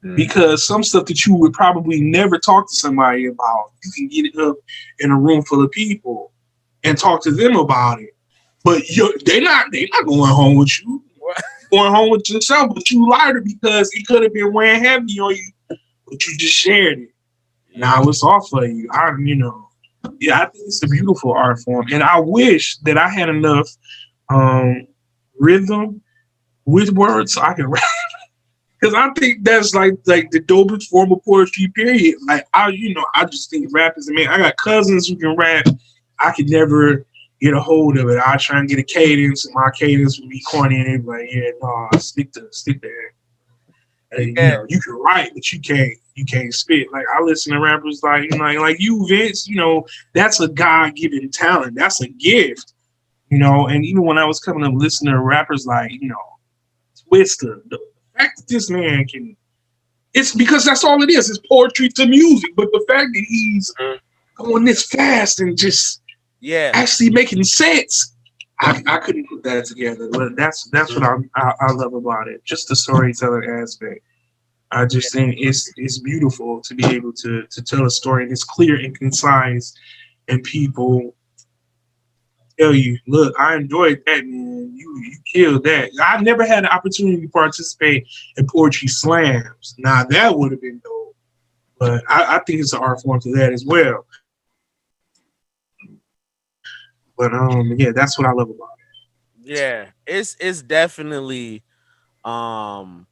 Mhm. because some stuff that you would probably never talk to somebody about, you can get it up in a room full of people and talk to them about it. But they're not going home with you. Going home with yourself, but you lied because it could have been weighing heavy on you, but you just shared it. Yeah. Now it's off of you. Yeah, I think it's a beautiful art form, and I wish that I had enough um, rhythm with words so I could rap. Because I think that's like the dopest form of poetry. Period. Like I just think rap is amazing. I got cousins who can rap. I could never get a hold of it. I try and get a cadence, and my cadence would be corny, and they'd be like, "Yeah, no, stick to it." And, Yeah. you can write, but you can't spit. Like I listen to rappers like like you, Vince. That's a God given talent. That's a gift. And even when I was coming up listening to rappers like, Twista, the fact that this man can, it's because that's all it is. It's poetry to music. But the fact that he's Mhm. going this fast and just Yeah, actually making sense, I couldn't put that together. But that's what I love about it. Just the storytelling aspect. I just think it's beautiful to be able to tell a story and it's clear and concise and people tell you, look, I enjoyed that, man. You killed that. I never had the opportunity to participate in poetry slams. Now that would have been dope. But I think it's an art form to that as well. But yeah, that's what I love about yeah. It's definitely um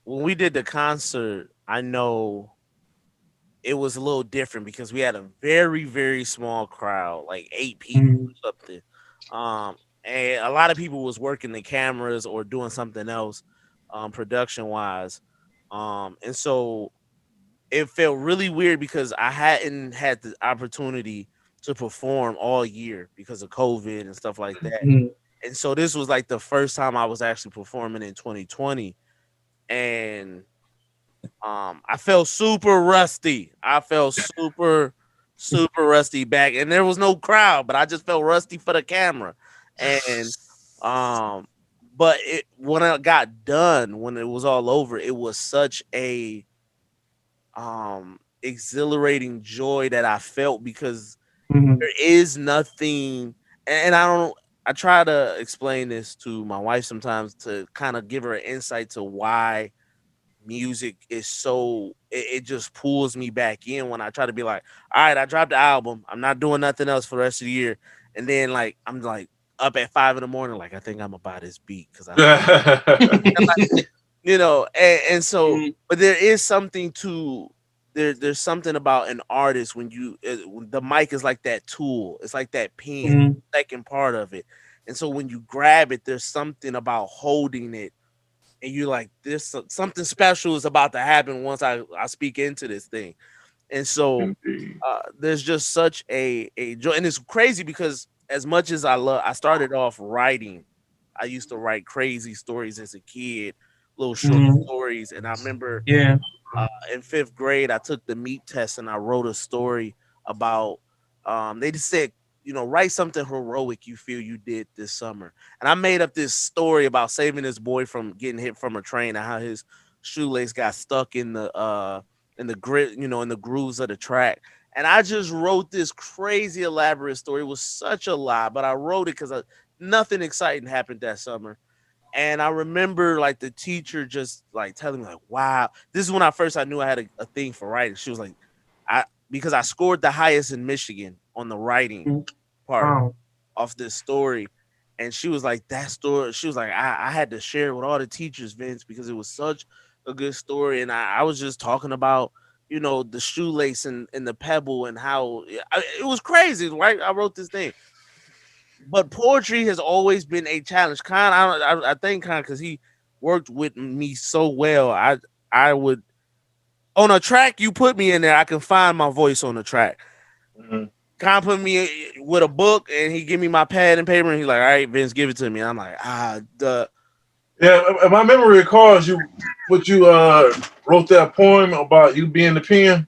when we did the concert, I know it was a little different because we had a very, very small crowd, like 8 people it. or something. Um, and a lot of people was working the cameras or doing something else, production wise. And so it felt really weird because I hadn't had the opportunity to perform all year because of COVID and stuff like that. Mm, And so this was like the first time I was actually performing in 2020. And I felt super rusty. I felt super rusty back, and there was no crowd, but I just felt rusty for the camera. And um, but when I got done, when it was all over, it was such a exhilarating joy that I felt because mm, there is nothing, and I don't. I try to explain this to my wife sometimes to kind of give her an insight to why music is so it just pulls me back in when I try to be like, all right, I dropped the album. I'm not doing nothing else for the rest of the year. And then like I'm like up at 5 in the morning, like I think I'm about this beat because I and so mm, but there is something to there's something about an artist when the mic is like that tool, it's like that pen, mm, second part of it. And so when you grab it, there's something about holding it and you're like, this something special is about to happen once I speak into this thing. And so Indeed. there's just such a joy, and it's crazy because as much as I started off writing. I used to write crazy stories as a kid, little short mm. stories, and I remember Yeah. in fifth grade, I took the meat test and I wrote a story about. They just said, write something heroic you feel you did this summer, and I made up this story about saving this boy from getting hit from a train and how his shoelace got stuck in the grit, in the grooves of the track. And I just wrote this crazy elaborate story. It was such a lie, but I wrote it because nothing exciting happened that summer. And I remember like the teacher just like telling me like, "Wow, this is when I knew I had a thing for writing." She was like, "I because I scored the highest in Michigan on the writing Mm. part Wow. of this story." And she was like, "That story." She was like, "I had to share it with all the teachers, Vince, because it was such a good story." And I was just talking about the shoelace and the pebble and how it was crazy, right? I wrote this thing, but poetry has always been a challenge. Khan, I think Khan because he worked with me so well. I would on a track you put me in there, I can find my voice on the track. Mhm. Khan put me with a book and he give me my pad and paper and he's like, all right, Vince, give it to me. And I'm like, the Yeah, if my memory recalls you wrote that poem about you being the pen.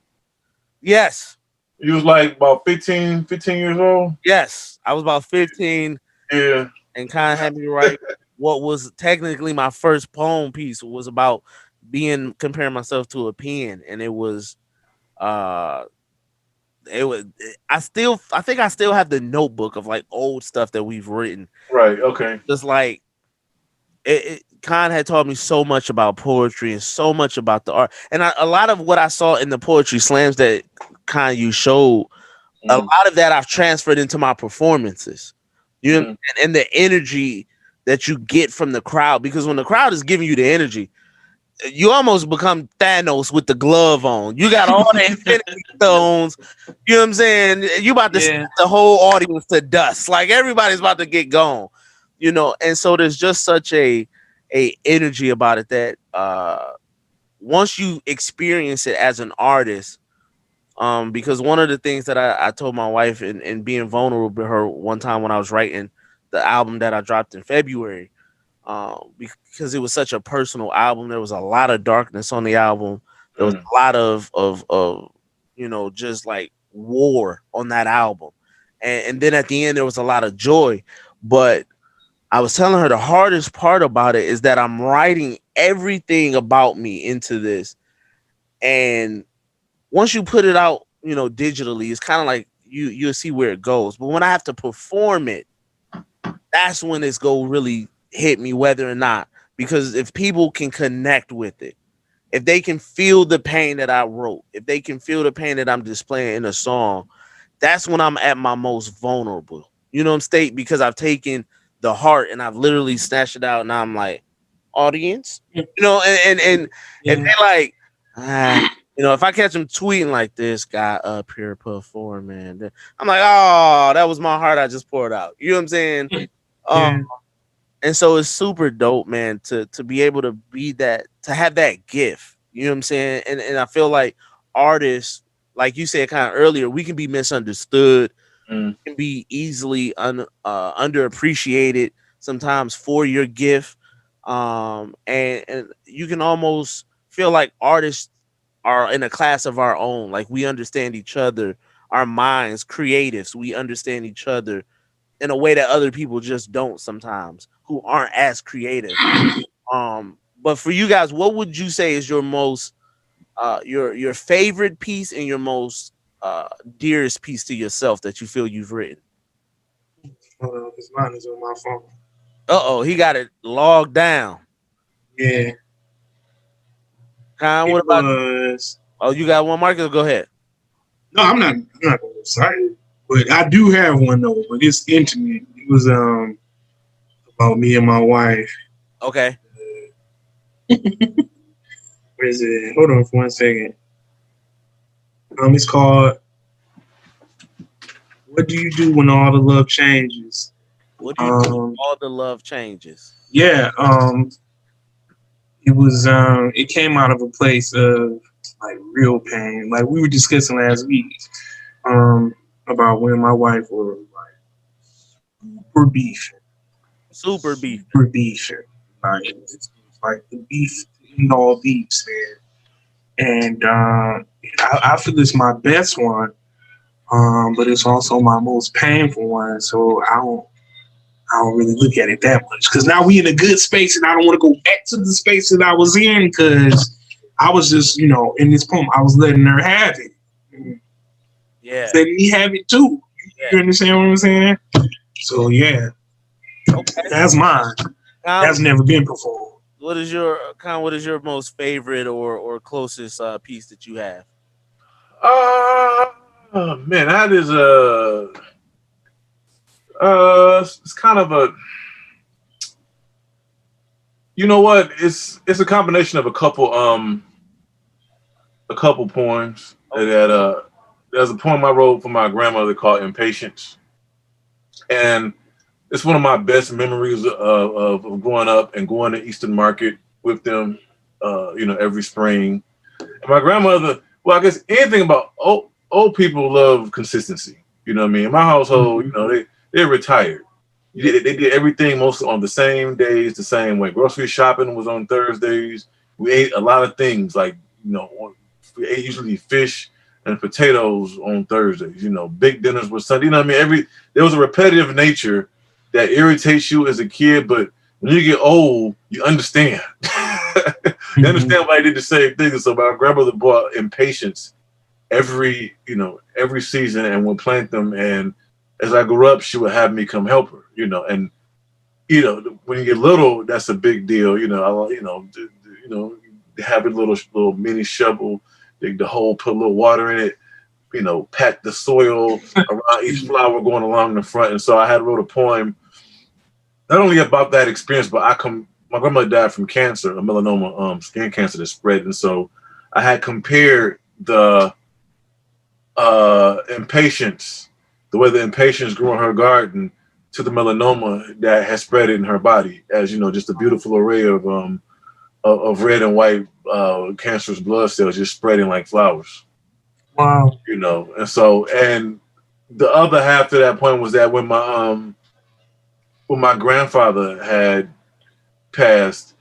yes, You was like about 15 years old. yes. I was about 15 Yeah. and Khan had me write what was technically my first poem piece was about being comparing myself to a pen, and it was uh it was I think I still have the notebook of like old stuff that we've written. Right. Okay. Just like Khan had taught me so much about poetry and so much about the art, and a lot of what I saw in the poetry slams that Khan you showed, a Mm-hmm. lot of that I've transferred into my performances. You know, Mm-hmm. and the energy that you get from the crowd, because when the crowd is giving you the energy, you almost become Thanos with the glove on. You got all the infinity stones. You know what I'm saying? You about to Yeah. snap the whole audience to dust. Like everybody's about to get gone. And so there's just such a energy about it that once you experience it as an artist, because one of the things that I told my wife and being vulnerable with her one time when I was writing the album that I dropped in February, because it was such a personal album. There was a lot of darkness on the album. There was Mm, a lot of just like war on that album, and then at the end there was a lot of joy. But I was telling her the hardest part about it is that I'm writing everything about me into this, and once you put it out, digitally, it's kind of like you'll see where it goes. But when I have to perform it, that's when it's go really hit me, whether or not, because if people can connect with it, if they can feel the pain that I wrote, if they can feel the pain that I'm displaying in a song, that's when I'm at my most vulnerable. You know what I'm saying? Because I've taken the heart and I've literally snatched it out, and I'm like, audience, and Yeah, they like, ah, if I catch them tweeting like this guy up here performing, I'm like, oh, that was my heart I just poured out. You know what I'm saying? Um, yeah, and so it's super dope, man, to be able to be that, to have that gift. You know what I'm saying? And I feel like artists, like you said kind of earlier, we can be misunderstood, mm, can be easily underappreciated sometimes for your gift. And you can almost feel like artists are in a class of our own. Like we understand each other, our minds, creatives, we understand each other in a way that other people just don't sometimes, who aren't as creative. But for you guys, what would you say is your most your favorite piece and your most dearest piece to yourself that you feel you've written? hold on, because mine is on my phone. Uh-oh, he got it logged down. Yeah, Con, it what about you? was. Oh, you got one, Marcus? Go ahead. No, I'm not. I'm not gonna recite it, but I do have one though. But it's intimate. It was about me and my wife. Okay. Where is it? Hold on for 1 second. It's called "What Do You Do When All the Love Changes." What do you do when Um, all the love changes? yeah. It came out of a place of like real pain. Like we were discussing last week. Um, about when my wife was like super beefing, Super beefing. super beefing. Like it's like the beef in all beefs, man. And I feel it's my best one, but it's also my most painful one. So I don't really look at it that much because now we in a good space, and I don't want to go back to the space that I was in because I was just in this poem I was letting her have it, Yeah. letting me have it too. Yeah. You understand what I'm saying? So yeah, Okay. that's mine. Con, That's never been performed. what is your most favorite or closest piece that you have? man, that is it's kind of a, you know what? It's a combination of a couple poems Okay. that there's a poem I wrote for my grandmother called Impatience, and it's one of my best memories of growing up and going to Eastern Market with them, every spring. And my grandmother, well, I guess anything about old people love consistency. You know what I mean? In my household, Mm-hmm. they're retired. Yeah. They did everything mostly on the same days, the same way. Grocery shopping was on Thursdays. We ate a lot of things like, we ate usually fish and potatoes on Thursdays. Big dinners were Sunday. You know what I mean? There was a repetitive nature that irritates you as a kid, but when you get old, you understand. You Mm-hmm. understand why I did the same thing. So my grandmother bought Impatience every season and would plant them. And as I grew up, she would have me come help her. And when you get little, that's a big deal. Have a little mini shovel, dig the hole, put a little water in it. Pat the soil around each flower going along the front. And so I had wrote a poem not only about that experience, but my grandmother died from cancer, a melanoma, skin cancer that spread. And so I had compared the impatience, the way the impatience grew in her garden to the melanoma that has spread in her body as, just a beautiful array of red and white cancerous blood cells just spreading like flowers, Wow. And so, and the other half to that point was that when when my grandfather had passed,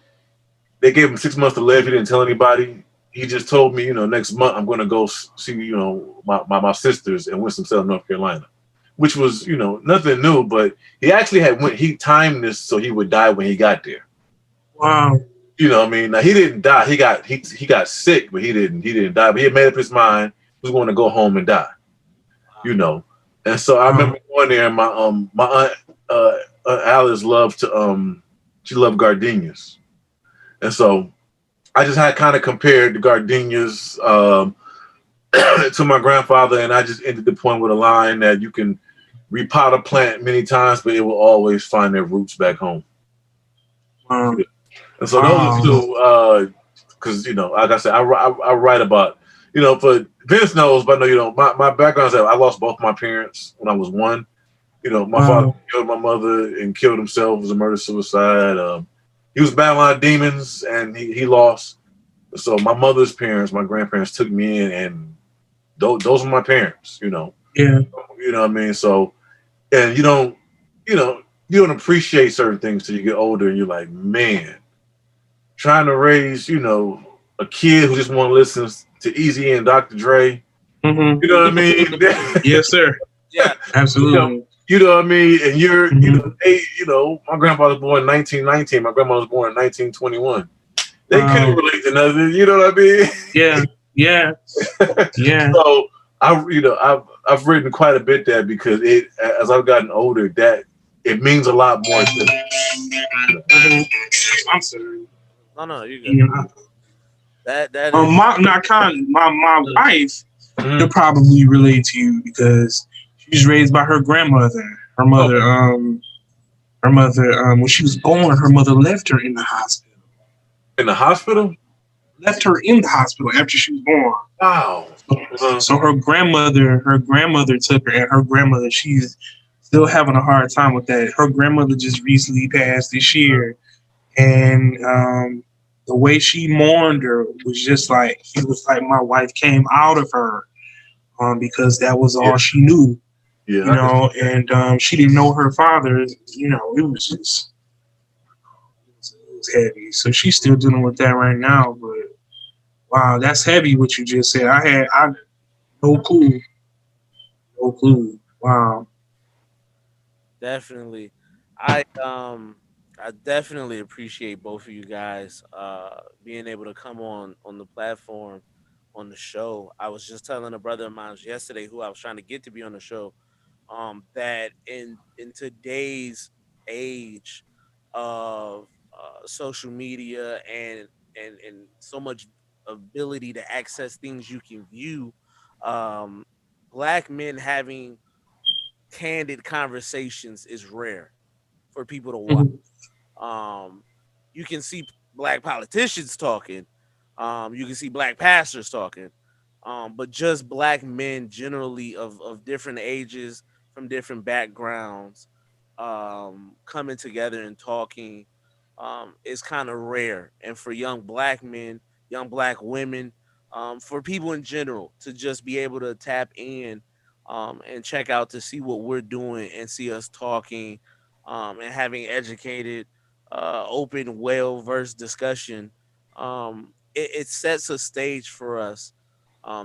they gave him 6 months to live. He didn't tell anybody. He just told me, next month I'm going to go see, my sisters in Winston-Salem, North Carolina, which was, nothing new. But he actually he timed this so he would die when he got there. Wow. You know what I mean? Now he didn't die. He got sick, but he didn't die. But he had made up his mind he was going to go home and die. You know. And so I remember going there and my aunt Alice loved to she loved gardenias. And so I just had kind of compared the gardenias to my grandfather, and I just ended the point with a line that you can repot a plant many times, but it will always find their roots back home. Wow. And so those are Wow. two, because like I said, I write about, for Vince knows, but no, my background is that I lost both my parents when I was one. My father Wow. killed my mother and killed himself. It was a murder suicide. He was battling demons, and he lost. So my mother's parents, my grandparents, took me in, and those were my parents. Yeah. You know what I mean. So, and you know, you don't appreciate certain things till you get older, and you're like, man, trying to raise, a kid who just want to listen to Easy and Dr. Dre. Mm-hmm. You know what I mean? Yes, sir. Yeah. you know, Absolutely. you know what I mean? And you're, Mm-hmm. my grandfather was born in 1919. My grandma was born in 1921. They couldn't Wow. relate to nothing. You know what I mean? Yeah. Yeah. Yeah. So I've written quite a bit there because as I've gotten older, that it means a lot more to Mm-hmm. I'm sorry. No, no, you good. You know, That is. not kind. My wife Mhm. could probably relate to you because she's raised by her grandmother. Her Oh, mother, when she was born, her mother left her in the hospital. in the hospital? Left her in the hospital after she was born. Wow. So her grandmother took her, and her grandmother, she's still having a hard time with that. Her grandmother just recently passed this year, and the way she mourned her was just like it was like my wife came out of her, because that was Yeah, all she knew, yeah, I can see that. and she didn't know her father. It was heavy. So she's still dealing with that right now. But wow, that's heavy. What you just said, I no clue, no clue. Wow. Definitely. I definitely appreciate both of you guys being able to come on the platform on the show. I was just telling a brother of mine yesterday who I was trying to get to be on the show that in today's age of social media and so much ability to access things you can view, um black men having candid conversations is rare for people to watch. Mhm. Um, you can see black politicians talking. You can see black pastors talking. But just black men generally of different ages from different backgrounds coming together and talking is kind of rare. And for young black men, young black women, for people in general to just be able to tap in and check out to see what we're doing and see us talking and having educated, open, well versed discussion, it sets a stage for us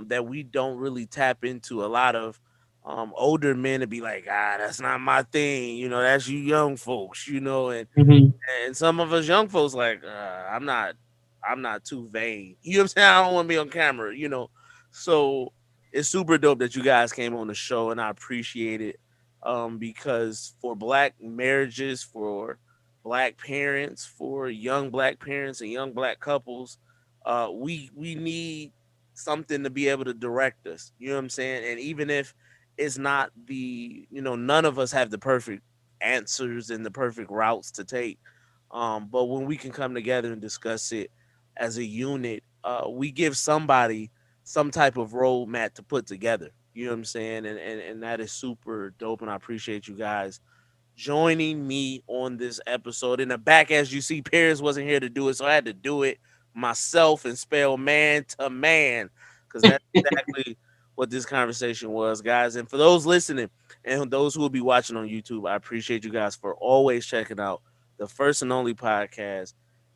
that we don't really tap into. A lot of older men to be like, that's not my thing, that's you young folks, Mhm. and some of us young folks like, I'm not too vain. You know what I'm saying? I don't want to be on camera, So it's super dope that you guys came on the show and I appreciate it. Because for black marriages, for black parents, for young black parents and young black couples, we need something to be able to direct us. You know what I'm saying? And even if it's not none of us have the perfect answers and the perfect routes to take. But when we can come together and discuss it as a unit, we give somebody some type of roadmap to put together. You know what I'm saying? And that is super dope. And I appreciate you guys joining me on this episode. In the back, as you see, Paris wasn't here to do it, so I had to do it myself and spell man to man because that's exactly what this conversation was, guys. And for those listening and those who will be watching on YouTube, I appreciate you guys for always checking out the first and only podcast.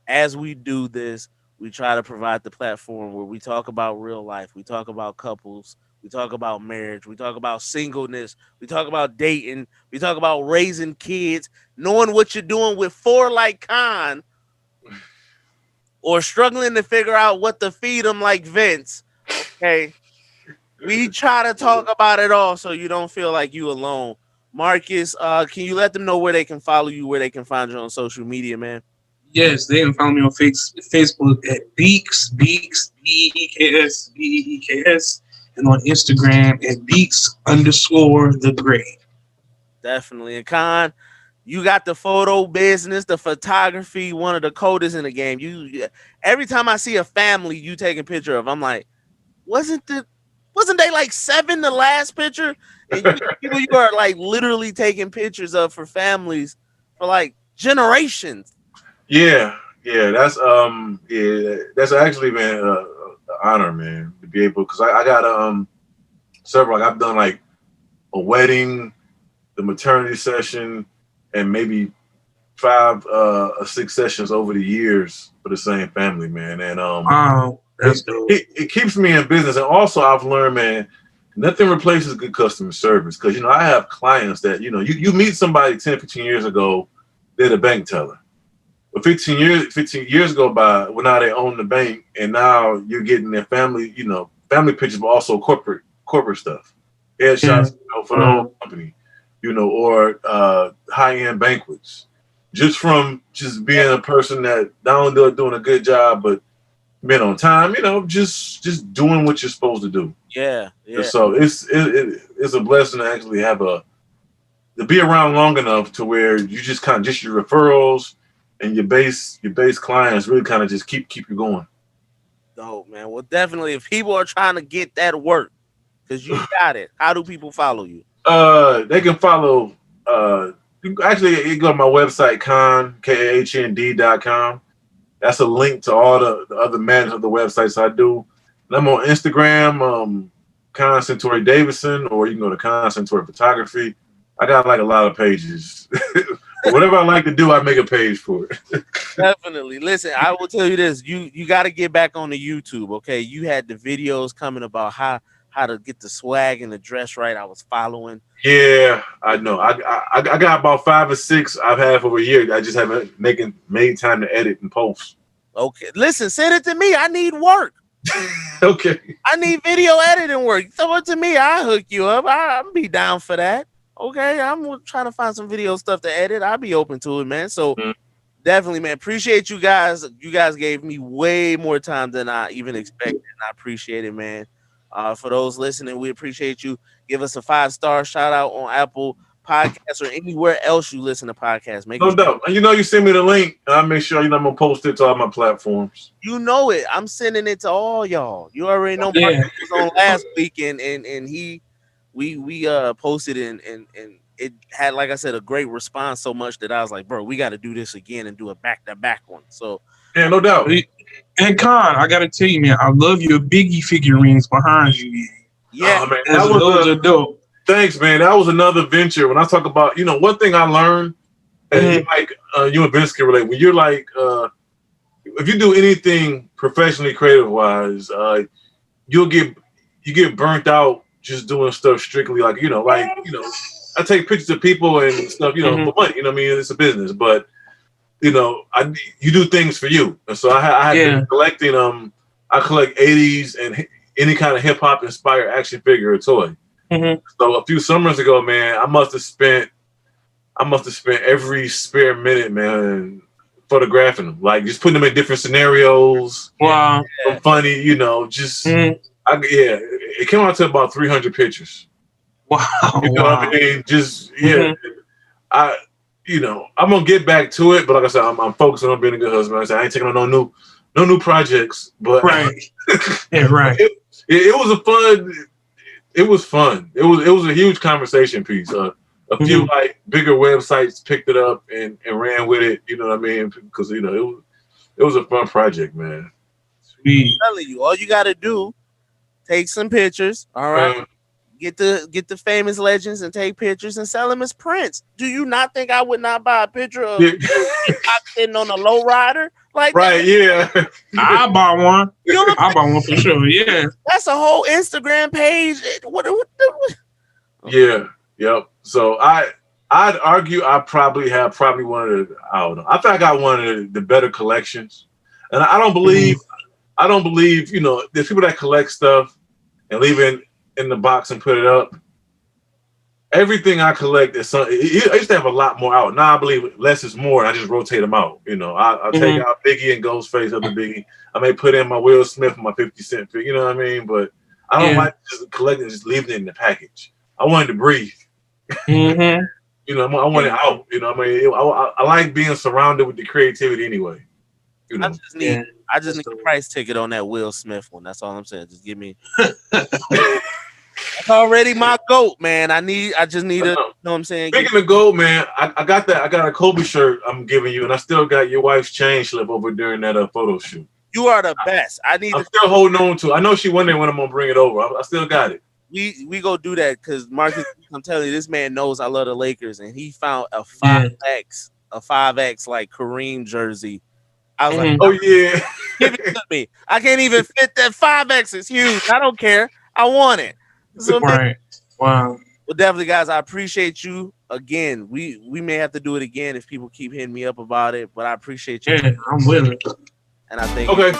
As we do this, we try to provide the platform where we talk about real life, we talk about couples, we talk about marriage, we talk about singleness, we talk about dating, we talk about raising kids, knowing what you're doing with four like Khan, or struggling to figure out what to feed them like Vince. Okay, we try to talk about it all so you don't feel like you alone. Marcus, can you let them know where they can follow you, where they can find you on social media, man? Yes, they can follow me on Facebook at Beeks, and on Instagram at Beeks_the Great. Definitely. And Con, you got the photo business, the photography, one of the coldest in the game. Every time I see a family you taking picture of, I'm like, wasn't the wasn't they like seven the last picture? And people you are like literally taking pictures of for families for like generations. Yeah, yeah, that's actually been an honor, man, to be able because I got several. Like, I've done like a wedding, the maternity session, and maybe five or six sessions over the years for the same family, man. And Wow, that's dope. it keeps me in business. And also, I've learned, man, nothing replaces good customer service. Because, I have clients that, you meet somebody 10, 15 years ago, they're the bank teller. But 15 years go by, well, now they own the bank, and now you're getting their family, family pictures, but also corporate stuff, headshots, for the whole company, or high-end banquets, just from just being a person that not only doing a good job, but being on time, just doing what you're supposed to do. Yeah, And yeah. so it's a blessing to actually to be around long enough to where you just kind of just your referrals and your base clients really kind of just keep you going. Dope, man. Well, definitely, if people are trying to get that work, because you got it, how do people follow you? They can follow. Actually, you go to my website, kahnd.com. That's a link to all the other managers of the websites I do. And I'm on Instagram, Con Centauri Davidson, or you can go to Con Centauri Photography. I got like a lot of pages. Whatever I like to do, I make a page for it. Definitely. Listen, I will tell you this: you got to get back on the YouTube. Okay, you had the videos coming about how to get the swag and the dress right. I was following. Yeah, I know. I got about 5 or 6 I've had for a year. I just haven't made time to edit and post. Okay, listen, send it to me. I need work. Okay. I need video editing work. Throw it to me. I'll hook you up. I'll be down for that. Okay, I'm trying to find some video stuff to edit. I'll be open to it, man. So definitely, man. Appreciate you guys. You guys gave me way more time than I even expected. And I appreciate it, man. For those listening, we appreciate you. Give us a 5-star shout out on Apple Podcasts or anywhere else you listen to podcasts. Make No sure doubt. And you send me the link, and I make sure I'm gonna post it to all my platforms. you know it. I'm sending it to all y'all. You already know Yeah. Marcus was on last week, and he we posted and it had, like I said, a great response, so much that I was like, bro, we got to do this again and do a back-to-back one. So Yeah, no doubt. And Con, I gotta tell you, man, I love your Biggie figurines behind you, man. yeah, Oh, man, Those are dope. thanks, man. That was another venture. When I talk about, one thing I learned, and you and Vince can relate. When you're like, if you do anything professionally, creative wise, you get burnt out just doing stuff strictly I take pictures of people and stuff, for money. You know what I mean? It's a business, but you do things for you. And so I have been collecting. I collect 80s and any kind of hip hop inspired action figure or toy. So a few summers ago, man, I must have spent every spare minute, man, photographing them, like just putting them in different scenarios. Wow. Funny, it came out to about 300 pictures. Wow. You know what I mean? Just I'm gonna get back to it, but like I said, I'm focusing on being a good husband. I ain't taking on no new projects, but right. Yeah, right. It was a fun. It was fun. It was a huge conversation piece. A few like bigger websites picked it up and ran with it. You know what I mean? Because it was a fun project, man. Sweet. I'm telling you, all you got to do take some pictures. All right. Uh, Get the famous legends and take pictures and sell them as prints. Do you not think I would not buy a picture of yeah. Tupac sitting on a low rider like Right, that? yeah. I bought one. You know what I'm I bought one for sure. Yeah. That's a whole Instagram page. What Yeah, yep. So I'd argue I probably have one of the, I don't know. I think I got one of the better collections. And I don't believe you know, there's people that collect stuff and leave it in the box and put it up. Everything I collect is something. I used to have a lot more out. Now I believe less is more, and I just rotate them out. You know, I'll take out Biggie and Ghostface of the Biggie. I may put in my Will Smith and my 50 Cent. You know what I mean? But I don't like just collecting, just leaving it in the package. I wanted to breathe. Mm-hmm. You know, I want it out. You know, I mean, I like being surrounded with the creativity anyway. You know, I just need a price ticket on that Will Smith one. That's all I'm saying. Just give me. That's already my goat, man. I just need a. You know what I'm saying? Speaking of gold, man, I got that. I got a Kobe shirt I'm giving you, and I still got your wife's chain slip over during that photo shoot. You are the best. I'm still holding on to. I know she one day when I'm gonna bring it over. I still got it. We go do that because Marcus. I'm telling you, this man knows I love the Lakers, and he found a 5X like Kareem jersey. I was like, oh yeah, give it to me. I can't even fit that 5X. It's huge. I don't care. I want it. So, right. Wow. Well, definitely, guys. I appreciate you again. We may have to do it again if people keep hitting me up about it. But I appreciate you. Yeah, I'm willing. And I think okay.